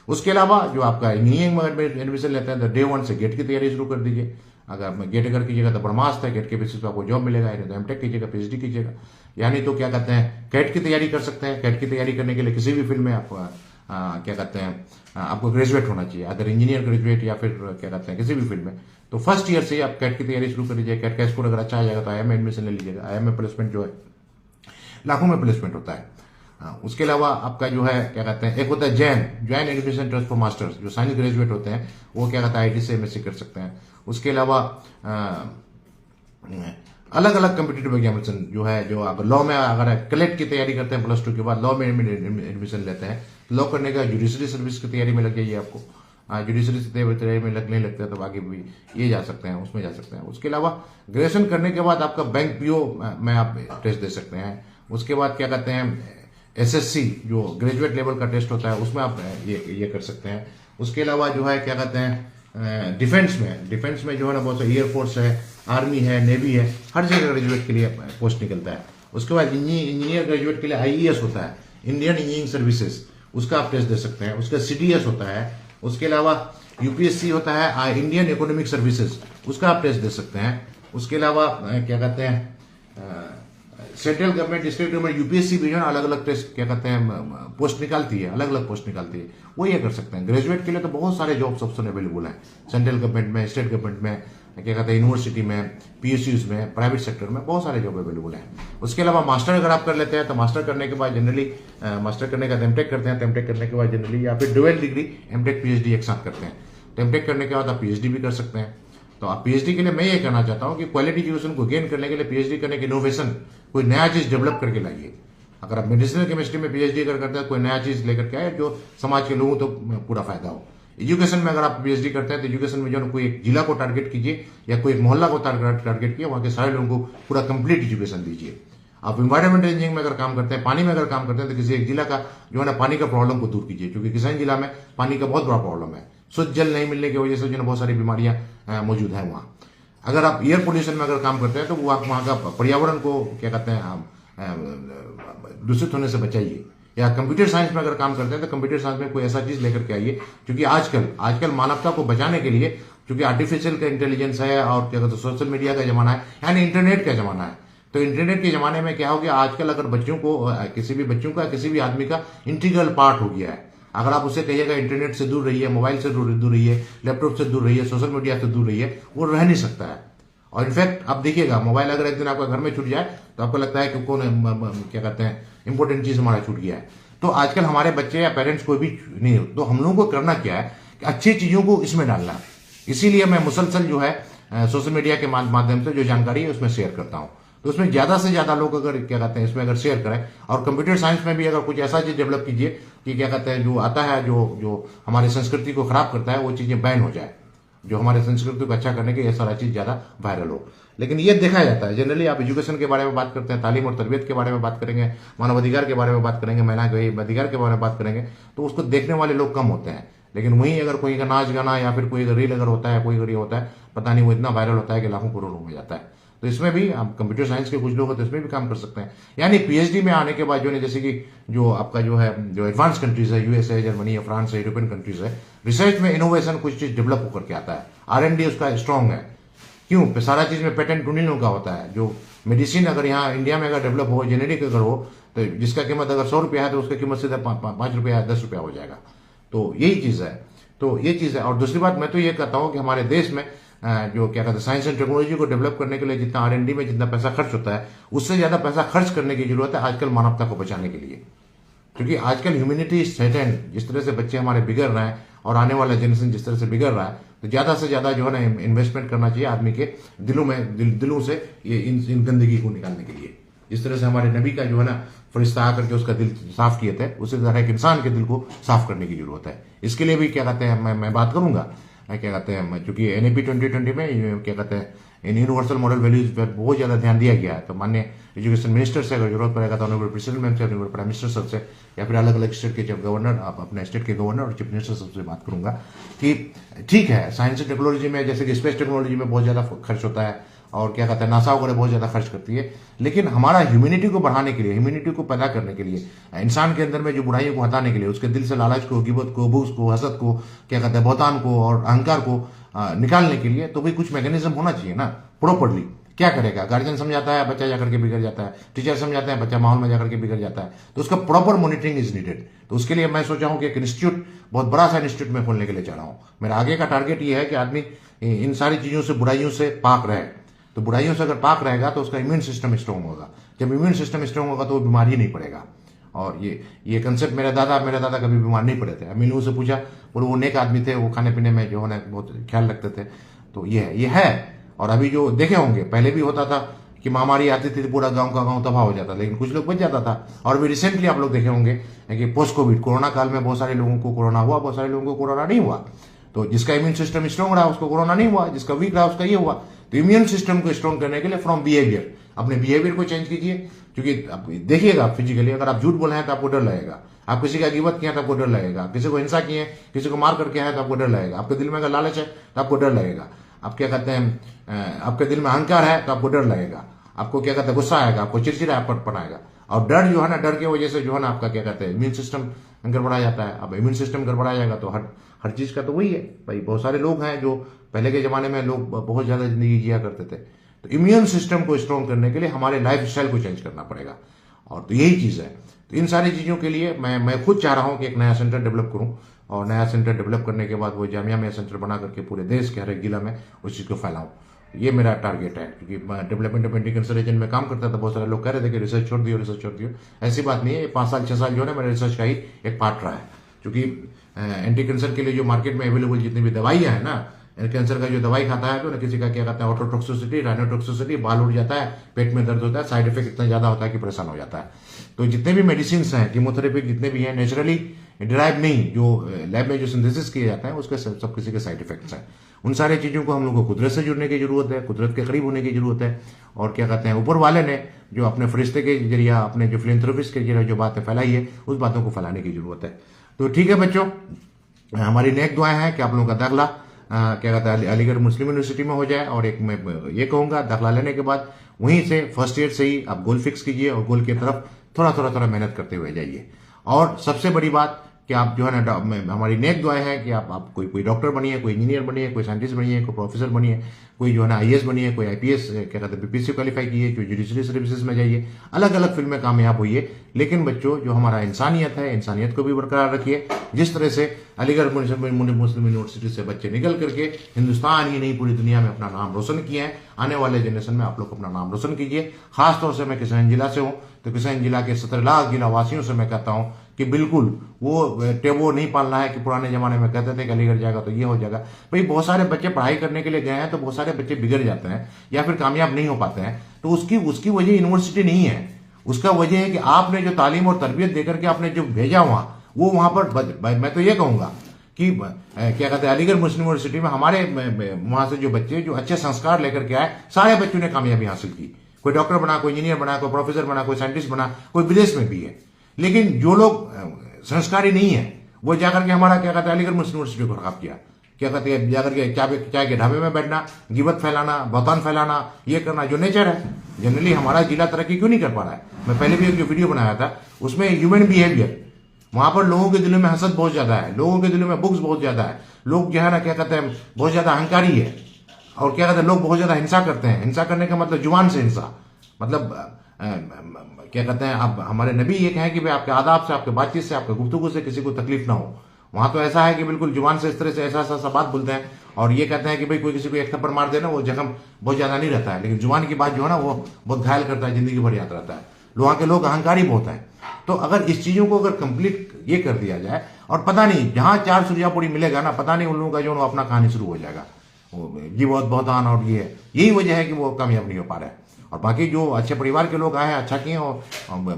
उसके अलावा जो आपका इंजीनियरिंग में एडमिशन लेते हैं तो डे 1 से गेट की तैयारी शुरू कर दीजिए। अगर आप गेट अगर कीजिएगा तो ब्रह्मास्त्र है, गेट के बेसिस पर आपको जॉब मिलेगा, तो एमटेक कीजिएगा, पीएचडी कीजिएगा, यानी तो क्या कहते हैं कैट की तैयारी कर सकते हैं। कैट की तैयारी करने के लिए किसी भी फील्ड में आप क्या कहते हैं, आपको ग्रेजुएट होना चाहिए, अगर इंजीनियर ग्रेजुएट या फिर क्या कहते हैं किसी भी फील्ड में, तो फर्स्ट ईयर से आप कैट की तैयारी शुरू कर लीजिए। कैट का स्कोर अगर अच्छा आ जाएगा तो आईआईएम में एडमिशन ले लीजिएगा। आईआईएम में प्लेसमेंट जो है लाखों में प्लेसमेंट होता है। उसके अलावा आपका जो है क्या कहते हैं, एक होता है Jain education trust for masters, जो साइंस ग्रेजुएट होते हैं वो क्या कहता है आईटी से एमएससी कर सकते हैं। उसके अलावा अलग अलग कम्पिटेटिव एग्जामिनेशन जो है, जो अगर लॉ में अगर कलेक्ट की तैयारी करते हैं +2 के बाद लॉ में एडमिशन लेते हैं, लॉ करने का जुडिशरी सर्विस की तैयारी में लग जाइए आपको। जुडिशरी तैयारी में लगने लगता है तो आगे भी ये जा सकते हैं, उसमें जा सकते हैं। उसके अलावा ग्रेजुएशन करने के बाद आपका बैंक पीओ में आप टेस्ट दे सकते हैं। उसके बाद क्या कहते हैं एसएससी जो ग्रेजुएट लेवल का टेस्ट होता है उसमें आप ये कर सकते हैं। उसके अलावा जो है क्या कहते हैं डिफेंस में जो है ना बहुत सारे एयरफोर्स है, आर्मी है, नेवी है, हर जगह ग्रेजुएट के लिए पोस्ट निकलता है। उसके बाद इंजीनियर ग्रेजुएट के लिए आईईएस होता है, इंडियन इंजीनियरिंग सर्विसेज, उसका आप टेस्ट दे सकते हैं। उसका सीडीएस होता है। उसके अलावा यूपीएससी होता है इंडियन इकोनॉमिक सर्विसेज, उसका आप टेस्ट दे सकते हैं। उसके अलावा क्या कहते हैं central government, state government, UPSC भी जो है अलग अलग टेस्ट क्या कहते हैं पोस्ट निकालती है, अलग अलग पोस्ट निकालती है, वो ये कर सकते हैं। ग्रेजुएट के लिए तो बहुत सारे जॉब्स ऑप्शन अवेलेबल हैं, सेंट्रल गवर्नमेंट में, स्टेट गवर्नमेंट में, क्या कहते हैं यूनिवर्सिटी में, पीएसयूज में, प्राइवेट सेक्टर में बहुत सारे जॉब अवेलेबल हैं। उसके अलावा मास्टर अगर आप कर लेते हैं तो मास्टर करने के बाद जनरली मास्टर करने का एमटेक करते हैं, एमटेक करने के बाद जनरली या फिर डुअल डिग्री एमटेक पीएचडी एक साथ करते हैं। एमटेक करने के बाद आप पीएचडी भी कर सकते हैं। तो आप पीएचडी के लिए मैं ये कहना चाहता हूं कि क्वालिटी एजुकेशन को गेन करने के लिए पीएचडी करने की इनोवेशन, कोई नया चीज डेवलप करके लाइए। अगर आप मेडिसिनल केमिस्ट्री में पीएचडी करते हैं, कोई नया चीज लेकर के आए जो समाज के लोगों को तो पूरा फायदा हो। एजुकेशन में अगर आप पीएचडी करते हैं तो एजुकेशन में जो है कोई एक जिला को टारगेट कीजिए या कोई एक मोहल्ला को टारगेट कीजिए, वहां के सारे लोगों को पूरा कंप्लीट एजुकेशन दीजिए। आप इन्वायरमेंटल इंजीनियरिंग में अगर काम करते हैं, पानी में अगर काम करते हैं, तो किसी एक जिला का जो है ना पानी का प्रॉब्लम को दूर कीजिए, क्योंकि किसान जिला में पानी का बहुत बड़ा प्रॉब्लम है। शुद्ध जल नहीं मिलने की वजह से जो है बहुत सारी बीमारियां मौजूद है वहां। अगर आप एयर पोल्यूशन में अगर काम करते हैं तो वो आप वहां का पर्यावरण को क्या कहते हैं दूषित होने से बचाइए। या कंप्यूटर साइंस में अगर काम करते हैं तो कंप्यूटर साइंस में कोई ऐसा चीज लेकर के आइए, क्योंकि आजकल मानवता को बचाने के लिए, क्योंकि आर्टिफिशियल का इंटेलिजेंस है और क्या कहते हैं सोशल मीडिया का जमाना है, यानी इंटरनेट का जमाना है। तो इंटरनेट के जमाने में क्या हो गया, आजकल अगर बच्चों को किसी भी आदमी का इंटीग्रल पार्ट हो गया है। अगर आप उसे कहिएगा इंटरनेट से दूर रहिए, मोबाइल से दूर रहिए, लैपटॉप से दूर रहिए, सोशल मीडिया से दूर रहिए, वो रह नहीं सकता है। और इनफैक्ट आप देखिएगा मोबाइल अगर एक दिन आपका घर में छूट जाए तो आपको लगता है कि कौन क्या कहते हैं इंपॉर्टेंट चीज हमारा छूट गया है। तो आजकल हमारे बच्चे या पेरेंट्स कोई भी नहीं हो, तो हम लोगों को करना क्या है कि अच्छी चीजों को इसमें डालना है। इसीलिए मैं मुसलसल जो है सोशल मीडिया के माध्यम से जो जानकारी है उसमें शेयर करता हूं। तो उसमें ज्यादा से ज्यादा लोग अगर क्या कहते हैं इसमें अगर शेयर करें, और कंप्यूटर साइंस में भी अगर कुछ ऐसा चीज डेवलप कीजिए कि क्या कहते हैं जो आता है जो हमारी संस्कृति को खराब करता है, वो चीजें बैन हो जाए, जो हमारे संस्कृति को अच्छा करने के ये सारा चीज ज्यादा वायरल हो। लेकिन ये देखा जाता है जनरली, आप एजुकेशन के बारे में बात करते हैं, तालीम और तरबियत के बारे में बात करेंगे, मानवाधिकार के बारे में बात करेंगे, महिला के अधिकार के बारे में बात करेंगे, तो उसको देखने वाले लोग कम होते हैं। लेकिन वहीं अगर कोई का नाच गाना या फिर कोई रील अगर होता है, कोई अगर होता है, पता नहीं वो इतना वायरल होता है कि लाखों करोड़ों में जाता है। तो इसमें भी आप कंप्यूटर साइंस के कुछ लोग होते हैं, इसमें भी काम कर सकते हैं। यानी पीएचडी में आने के बाद जो है जैसे कि जो आपका जो है जो एडवांस कंट्रीज है, यूएसए, जर्मनी है, फ्रांस है, यूरोपियन कंट्रीज है, रिसर्च में इनोवेशन कुछ चीज डेवलप होकर के आता है, R&D उसका स्ट्रांग है। क्यों? सारा चीज में पेटेंट उन्हीं लोगों का होता है। जो मेडिसिन अगर यहाँ इंडिया में अगर डेवलप हो, जेनेरिक अगर हो, तो जिसका कीमत अगर 100 रुपया है तो उसका कीमत सीधा 5 रुपया या 10 रुपया हो जाएगा। तो यही चीज है। तो ये चीज है। और दूसरी बात मैं तो ये कहता हूं कि हमारे देश में जो क्या कहते हैं साइंस एंड टेक्नोलॉजी को डेवलप करने के लिए जितना R&D में जितना पैसा खर्च होता है, उससे ज्यादा पैसा खर्च करने की जरूरत है आजकल मानवता को बचाने के लिए। क्योंकि आजकल ह्यूमैनिटी सेटेन, जिस तरह से बच्चे हमारे बिगड़ रहे हैं और आने वाला जनरेशन जिस तरह से बिगड़ रहा है, तो ज्यादा से ज्यादा जो है ना इन्वेस्टमेंट करना चाहिए आदमी के दिलों से ये इन गंदगी को निकालने के लिए। जिस तरह से हमारे नबी का जो है ना फरिश्ता आकर के उसका दिल साफ किए थे, उसी तरह एक इंसान के दिल को साफ करने की जरूरत है। इसके लिए भी क्या कहते हैं मैं बात करूंगा, क्या कहते हैं चूंकि NAP 2020 में क्या कहते हैं इन यूनिवर्सल मॉडल वैल्यूज पर बहुत ज्यादा ध्यान दिया गया है। तो माननीय एजुकेशन मिनिस्टर से अगर जरूरत पड़ेगा तो ऑनरेबल प्रेसिडेंट मैम से, ऑनरेबल प्राइम मिनिस्टर सब से, या फिर अलग अलग स्टेट के जब गवर्नर, आप अपने स्टेट के गवर्नर और चीफ मिनिस्टर सबसे बात करूंगा कि ठीक है साइंस एंड टेक्नोलॉजी में जैसे कि स्पेस टेक्नोलॉजी में बहुत ज्यादा खर्च होता है और क्या कहते हैं नासा वगैरह बहुत ज्यादा खर्च करती है, लेकिन हमारा ह्यूमैनिटी को बढ़ाने के लिए, ह्यूमैनिटी को पैदा करने के लिए, इंसान के अंदर में जो बुराइयों को हटाने के लिए, उसके दिल से लालच को, गिबत को, बुग़्ज़ को, हसद को, क्या कहते हैं बहुतान को और अहंकार को निकालने के लिए तो भी कुछ मैकेनिज्म होना चाहिए ना प्रॉपरली। क्या करेगा? गार्जियन समझाता है, बच्चा जाकर के बिगड़ जाता है, टीचर समझाते हैं, बच्चा माहौल में जाकर के बिगड़ जाता है, तो उसका प्रॉपर मॉनिटरिंग इज नीडेड। तो उसके लिए मैं सोचा हूं कि एक इंस्टीट्यूट, बहुत बड़ा सा इंस्टीट्यूट में खोलने के लिए चाह रहा हूं। मेरा आगे का टारगेट ये है कि आदमी इन सारी चीजों से, बुराइयों से पाक रहे। तो बुराइयों से अगर पाक रहेगा तो उसका इम्यून सिस्टम स्ट्रांग होगा। जब इम्यून सिस्टम स्ट्रांग होगा तो वो बीमार ही नहीं पड़ेगा। और ये कंसेप्ट मेरे दादा कभी बीमार नहीं पड़े थे। मैंने उनसे पूछा, बोले वो नेक आदमी थे, वो खाने पीने में जो है बहुत ख्याल रखते थे। तो ये है। और अभी जो देखे होंगे पहले भी होता था कि महामारी आती थी तो पूरा गांव का गांव तबाह हो जाता, लेकिन कुछ लोग बच जाता था। और भी रिसेंटली आप लोग देखे होंगे कि पोस्ट कोविड कोरोना काल में बहुत सारे लोगों को कोरोना हुआ, बहुत सारे लोगों को कोरोना नहीं हुआ। तो जिसका इम्यून सिस्टम स्ट्रांग रहा उसको कोरोना नहीं हुआ, जिसका वीक रहा उसका ये हुआ। तो इम्यून सिस्टम को स्ट्रांग करने के लिए फ्रॉम बिहेवियर, अपने बिहेवियर को चेंज कीजिए। क्योंकि देखिएगा फिजिकली अगर आप झूठ बोले हैं तो आपको डर लगेगा, आप किसी का गिबत किए हैं तो आपको डर लगेगा, किसी को हिंसा किए हैं, किसी को मार करके आए तो आपको डर लगेगा, आपके दिल में अगर लालच है तो आपको डर लगेगा, आप क्या कहते हैं आपके दिल में अहंकार है तो आपको डर लगेगा, आपको क्या कहते हैं गुस्सा आएगा, आपको चिड़चिड़ापन आएगा। और डर जो है ना, डर की वजह से जो है ना आपका क्या कहते हैं इम्यून सिस्टम गड़बड़ा जाता है। अब इम्यून सिस्टम गड़बड़ा जाएगा तो हर चीज का तो वही है भाई। बहुत सारे लोग हैं जो पहले के जमाने में लोग बहुत ज्यादा जिंदगी जिया करते थे। तो इम्यून सिस्टम को स्ट्रॉन्ग करने के लिए हमारे लाइफ स्टाइल को चेंज करना पड़ेगा, और तो यही चीज है। तो इन सारी चीजों के लिए मैं खुद चाह रहा हूं कि एक नया सेंटर डेवलप करूं, और नया सेंटर डेवलप करने के बाद वो जामिया में सेंटर बना करके पूरे देश के हर एक जिला में उस चीज को फैलाऊं। ये मेरा टारगेट है। क्योंकि मैं development of anti cancer agent में काम करता था, बहुत सारे लोग कह रहे थे कि रिसर्च छोड़ दियो, रिसर्च छोड़ दियो। ऐसी बात नहीं है, 5 साल 6 साल जो है ना मेरे रिसर्च का ही एक पार्ट रहा है। क्योंकि एंटी कैंसर के लिए जो मार्केट में अवेलेबल जितनी भी दवाइयां है ना, कैंसर का जो दवाई खाता है तो ना किसी का क्या कहता है ऑटोटॉक्सिसिटी, राइनोटॉक्सिसिटी, बाल उड़ जाता है, पेट में दर्द होता है, साइड इफेक्ट इतना ज्यादा होता है कि परेशान हो जाता है। तो जितने भी मेडिसिन हैं, कीमोथेरेपी जितने भी हैं, नेचुरली डिराइव नहीं, जो लैब में जो सिंथेसिस किए जाते हैं उसके सब किसी के साइड इफेक्ट्स हैं। उन सारे चीजों को हम लोग को कुदरत से जुड़ने की जरूरत है, कुदरत के करीब होने की जरूरत है। और क्या कहते हैं ऊपर वाले ने जो अपने फरिश्ते के जरिए, अपने जो फिलैंथ्रोपिस्ट के जरिए जो बातें फैलाई है, उस बातों को फैलाने की जरूरत है। तो ठीक है बच्चों, हमारी नेक दुआएं हैं कि आप लोगों का दाखिला क्या कहता है अलीगढ़ मुस्लिम यूनिवर्सिटी में हो जाए। और एक मैं ये कहूंगा, दाखिला लेने के बाद वहीं से फर्स्ट ईयर से ही आप गोल फिक्स कीजिए और गोल की तरफ थोड़ा मेहनत करते हुए जाइए। और सबसे बड़ी बात कि आप जो है ना, हमारी नेक दुआएं हैं कि आप कोई डॉक्टर बनिए, कोई इंजीनियर बनिए, कोई साइंटिस्ट बनिए, कोई प्रोफेसर बनिए, कोई जो है ना IAS बनिए, कोई IPS क्या कहते हैं BPSC क्वालिफाई कीजिए, कोई जुडिशरी सर्विसेज में जाइए, अलग अलग फील्ड में कामयाब होइए। लेकिन बच्चों जो हमारा इंसानियत है, इंसानियत को भी बरकरार रखिए। जिस तरह से अलीगढ़ मुस्लिम यूनिवर्सिटी से बच्चे निकल करके हिंदुस्तान ही नहीं पूरी दुनिया में अपना नाम रोशन किए हैं, आने वाले जनरेशन में आप लोग अपना नाम रोशन कीजिए। खासतौर से मैं किसान जिला से हूं, तो किसान जिला के 17 लाख जिला वासियों से मैं कहता हूं कि बिल्कुल वो नहीं पालना है कि पुराने जमाने में कहते थे कि अलीगढ़ जाएगा तो ये हो जाएगा। भाई बहुत सारे बच्चे पढ़ाई करने के लिए गए हैं तो बहुत सारे बच्चे बिगड़ जाते हैं या फिर कामयाब नहीं हो पाते हैं। तो उसकी वजह यूनिवर्सिटी नहीं है, उसका वजह है कि आपने जो तालीम और तरबियत देकर के आपने जो भेजा वहां पर मैं तो ये कहूंगा कि क्या कहते हैं अलीगढ़ मुस्लिम यूनिवर्सिटी में हमारे वहां से जो बच्चे जो अच्छे संस्कार लेकर के आए, सारे बच्चों ने कामयाबी हासिल की। कोई डॉक्टर बना, कोई इंजीनियर बना, कोई प्रोफेसर बना, कोई साइंटिस्ट बना, कोई विदेश में भी है। लेकिन जो लोग संस्कारी नहीं है वो जाकर के हमारा क्या कहते हैं अलीगढ़ मुस्लिम यूनिवर्सिटी को खराब किया। क्या कहते हैं जाकर के चाय के ढाबे में बैठना, गिबत फैलाना, बहतान फैलाना, ये करना जो नेचर है। जनरली हमारा जिला तरक्की क्यों नहीं कर पा रहा है? मैं पहले भी एक जो वीडियो बनाया था उसमें ह्यूमन बिहेवियर, वहां पर लोगों के दिलों में हसद बहुत ज्यादा है, लोगों के दिलों में बुग्स बहुत ज्यादा है, लोग जो है ना क्या कहते हैं बहुत ज्यादा अहंकारी है, और क्या कहते हैं लोग बहुत ज्यादा हिंसा करते हैं। हिंसा करने का मतलब जुबान से हिंसा, मतलब क्या कहते हैं आप हमारे नबी ये कहें कि भाई आपके आदाब से, आपके बातचीत से, आपके गुफ्तगू से किसी को तकलीफ ना हो। वहां तो ऐसा है कि बिल्कुल जुबान से इस तरह से ऐसा बात बोलते हैं, और ये कहते हैं कि भाई कोई किसी को एक थप्पड़ मार देना वो जख्म बहुत ज्यादा नहीं रहता है, लेकिन जुबान की बात जो है ना वो बहुत घायल करता है, जिंदगी भर याद रहता है। वहां के लोग अहंकारी बहुत हैं। तो अगर इस चीजों को अगर कंप्लीट ये कर दिया जाए, और पता नहीं जहां 4 सूर्यापुरी मिलेगा ना, पता नहीं उन लोगों का जो अपना कहानी शुरू हो जाएगा, जी बहुत बहुतान, और ये है यही वजह है कि वो कामयाब नहीं हो पा रहा है। और बाकी जो अच्छे परिवार के लोग आए हैं, अच्छा किए, और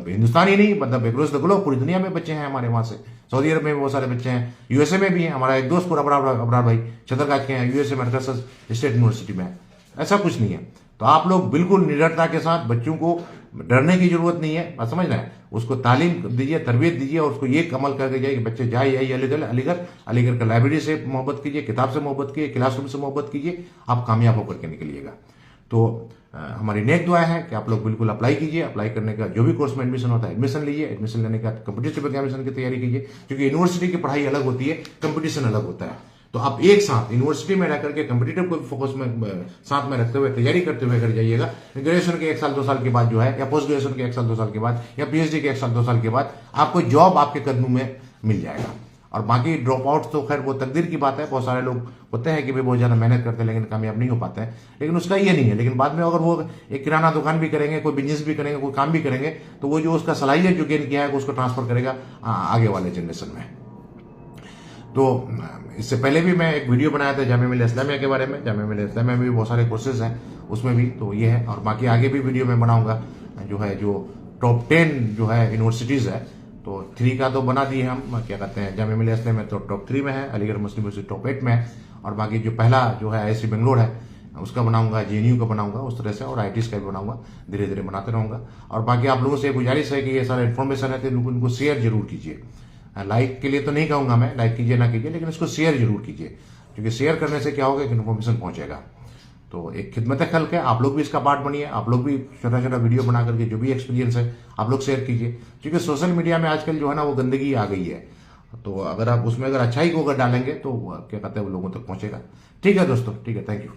हिंदुस्तान ही नहीं मतलब एक्रॉस द ग्लोब पूरी दुनिया में बच्चे हैं हमारे वहां से। सऊदी अरब में बहुत सारे बच्चे हैं, यूएसए में भी है। हमारा एक दोस्त पूरा अबरार भाई छतरगाछ के हैं, यूएसए में स्टेट यूनिवर्सिटी में। ऐसा कुछ नहीं है। तो आप लोग बिल्कुल निडरता के साथ, बच्चों को डरने की जरूरत नहीं है, बात समझ रहे हैं, उसको तालीम दीजिए, तरबियत दीजिए, और उसको ये अमल करके जाइए कि बच्चे जाइए अलीगढ़ का लाइब्रेरी से मोहब्बत कीजिए, किताब से मोहब्बत कीजिए, क्लासरूम से मोहब्बत कीजिए, आप कामयाब होकर के निकलिएगा। तो हमारी नेक दुआ है कि आप लोग बिल्कुल अप्लाई कीजिए। अप्लाई करने का जो भी कोर्स में एडमिशन होता है एडमिशन लीजिए। एडमिशन लेने का कॉम्पिटिटिव एग्जामिनेशन की तैयारी कीजिए, क्योंकि यूनिवर्सिटी की पढ़ाई अलग होती है, कंपटीशन अलग होता है। तो आप एक साथ यूनिवर्सिटी में रह करके कॉम्पिटिटिव को फोकस में साथ में रखते हुए तैयारी करते हुए कर जाइएगा। ग्रेजुएशन के 1 साल 2 साल के बाद जो है, या पोस्ट ग्रेजुएशन के 1 साल 2 साल के बाद, या PhD के 1 साल 2 साल के बाद आपको जॉब आपके कदमों में मिल जाएगा। और बाकी ड्रॉप आउट तो खैर वो तकदीर की बात है। बहुत सारे लोग होते हैं कि भाई बहुत ज्यादा मेहनत करते हैं लेकिन कामयाब नहीं हो पाते हैं, लेकिन उसका ये नहीं है। लेकिन बाद में अगर वो एक किराना दुकान भी करेंगे, कोई बिजनेस भी करेंगे, कोई काम भी करेंगे, तो वो जो उसका सलाहियत जो गेन किया है उसको ट्रांसफर करेगा आगे वाले जनरेशन में। तो इससे पहले भी मैं एक वीडियो बनाया था जामिया मिल्लिया इस्लामिया के बारे में। जामिया मिल्लिया इस्लामिया में भी बहुत सारे कोर्सेज हैं, उसमें भी तो ये है। और बाकी आगे भी वीडियो में बनाऊंगा जो टॉप 10 जो है यूनिवर्सिटीज़ है, तो 3 का तो बना दिए हम, क्या कहते हैं, जामिया मिल्लिया इस्लामिया में तो टॉप 3 में है, अलीगढ़ मुस्लिम यूनिवर्सिटी टॉप 8 में है, और बाकी जो पहला जो है IISc बेंगलोर है उसका बनाऊंगा, JNU का बनाऊंगा, उस तरह से, और IITs का भी बनाऊंगा, धीरे धीरे बनाते रहूंगा। और बाकी आप लोगों से गुजारिश है कि ये सारा इन्फॉर्मेशन है तो इनको शेयर जरूर कीजिए। लाइक के लिए तो नहीं कहूंगा मैं, लाइक कीजिए ना कीजिए, लेकिन इसको शेयर जरूर कीजिए, क्योंकि शेयर करने से क्या होगा कि इन्फॉर्मेशन पहुंचेगा। तो एक खिदमत खल्क है, आप लोग भी इसका पार्ट बनिए, आप लोग भी छोटा छोटा वीडियो बना करके जो भी एक्सपीरियंस है आप लोग शेयर कीजिए, क्योंकि सोशल मीडिया में आजकल जो है ना वो गंदगी आ गई है। तो अगर आप उसमें अगर अच्छाई को अगर डालेंगे तो क्या कहते हैं वो लोगों तक पहुंचेगा। ठीक है दोस्तों, ठीक है, थैंक यू।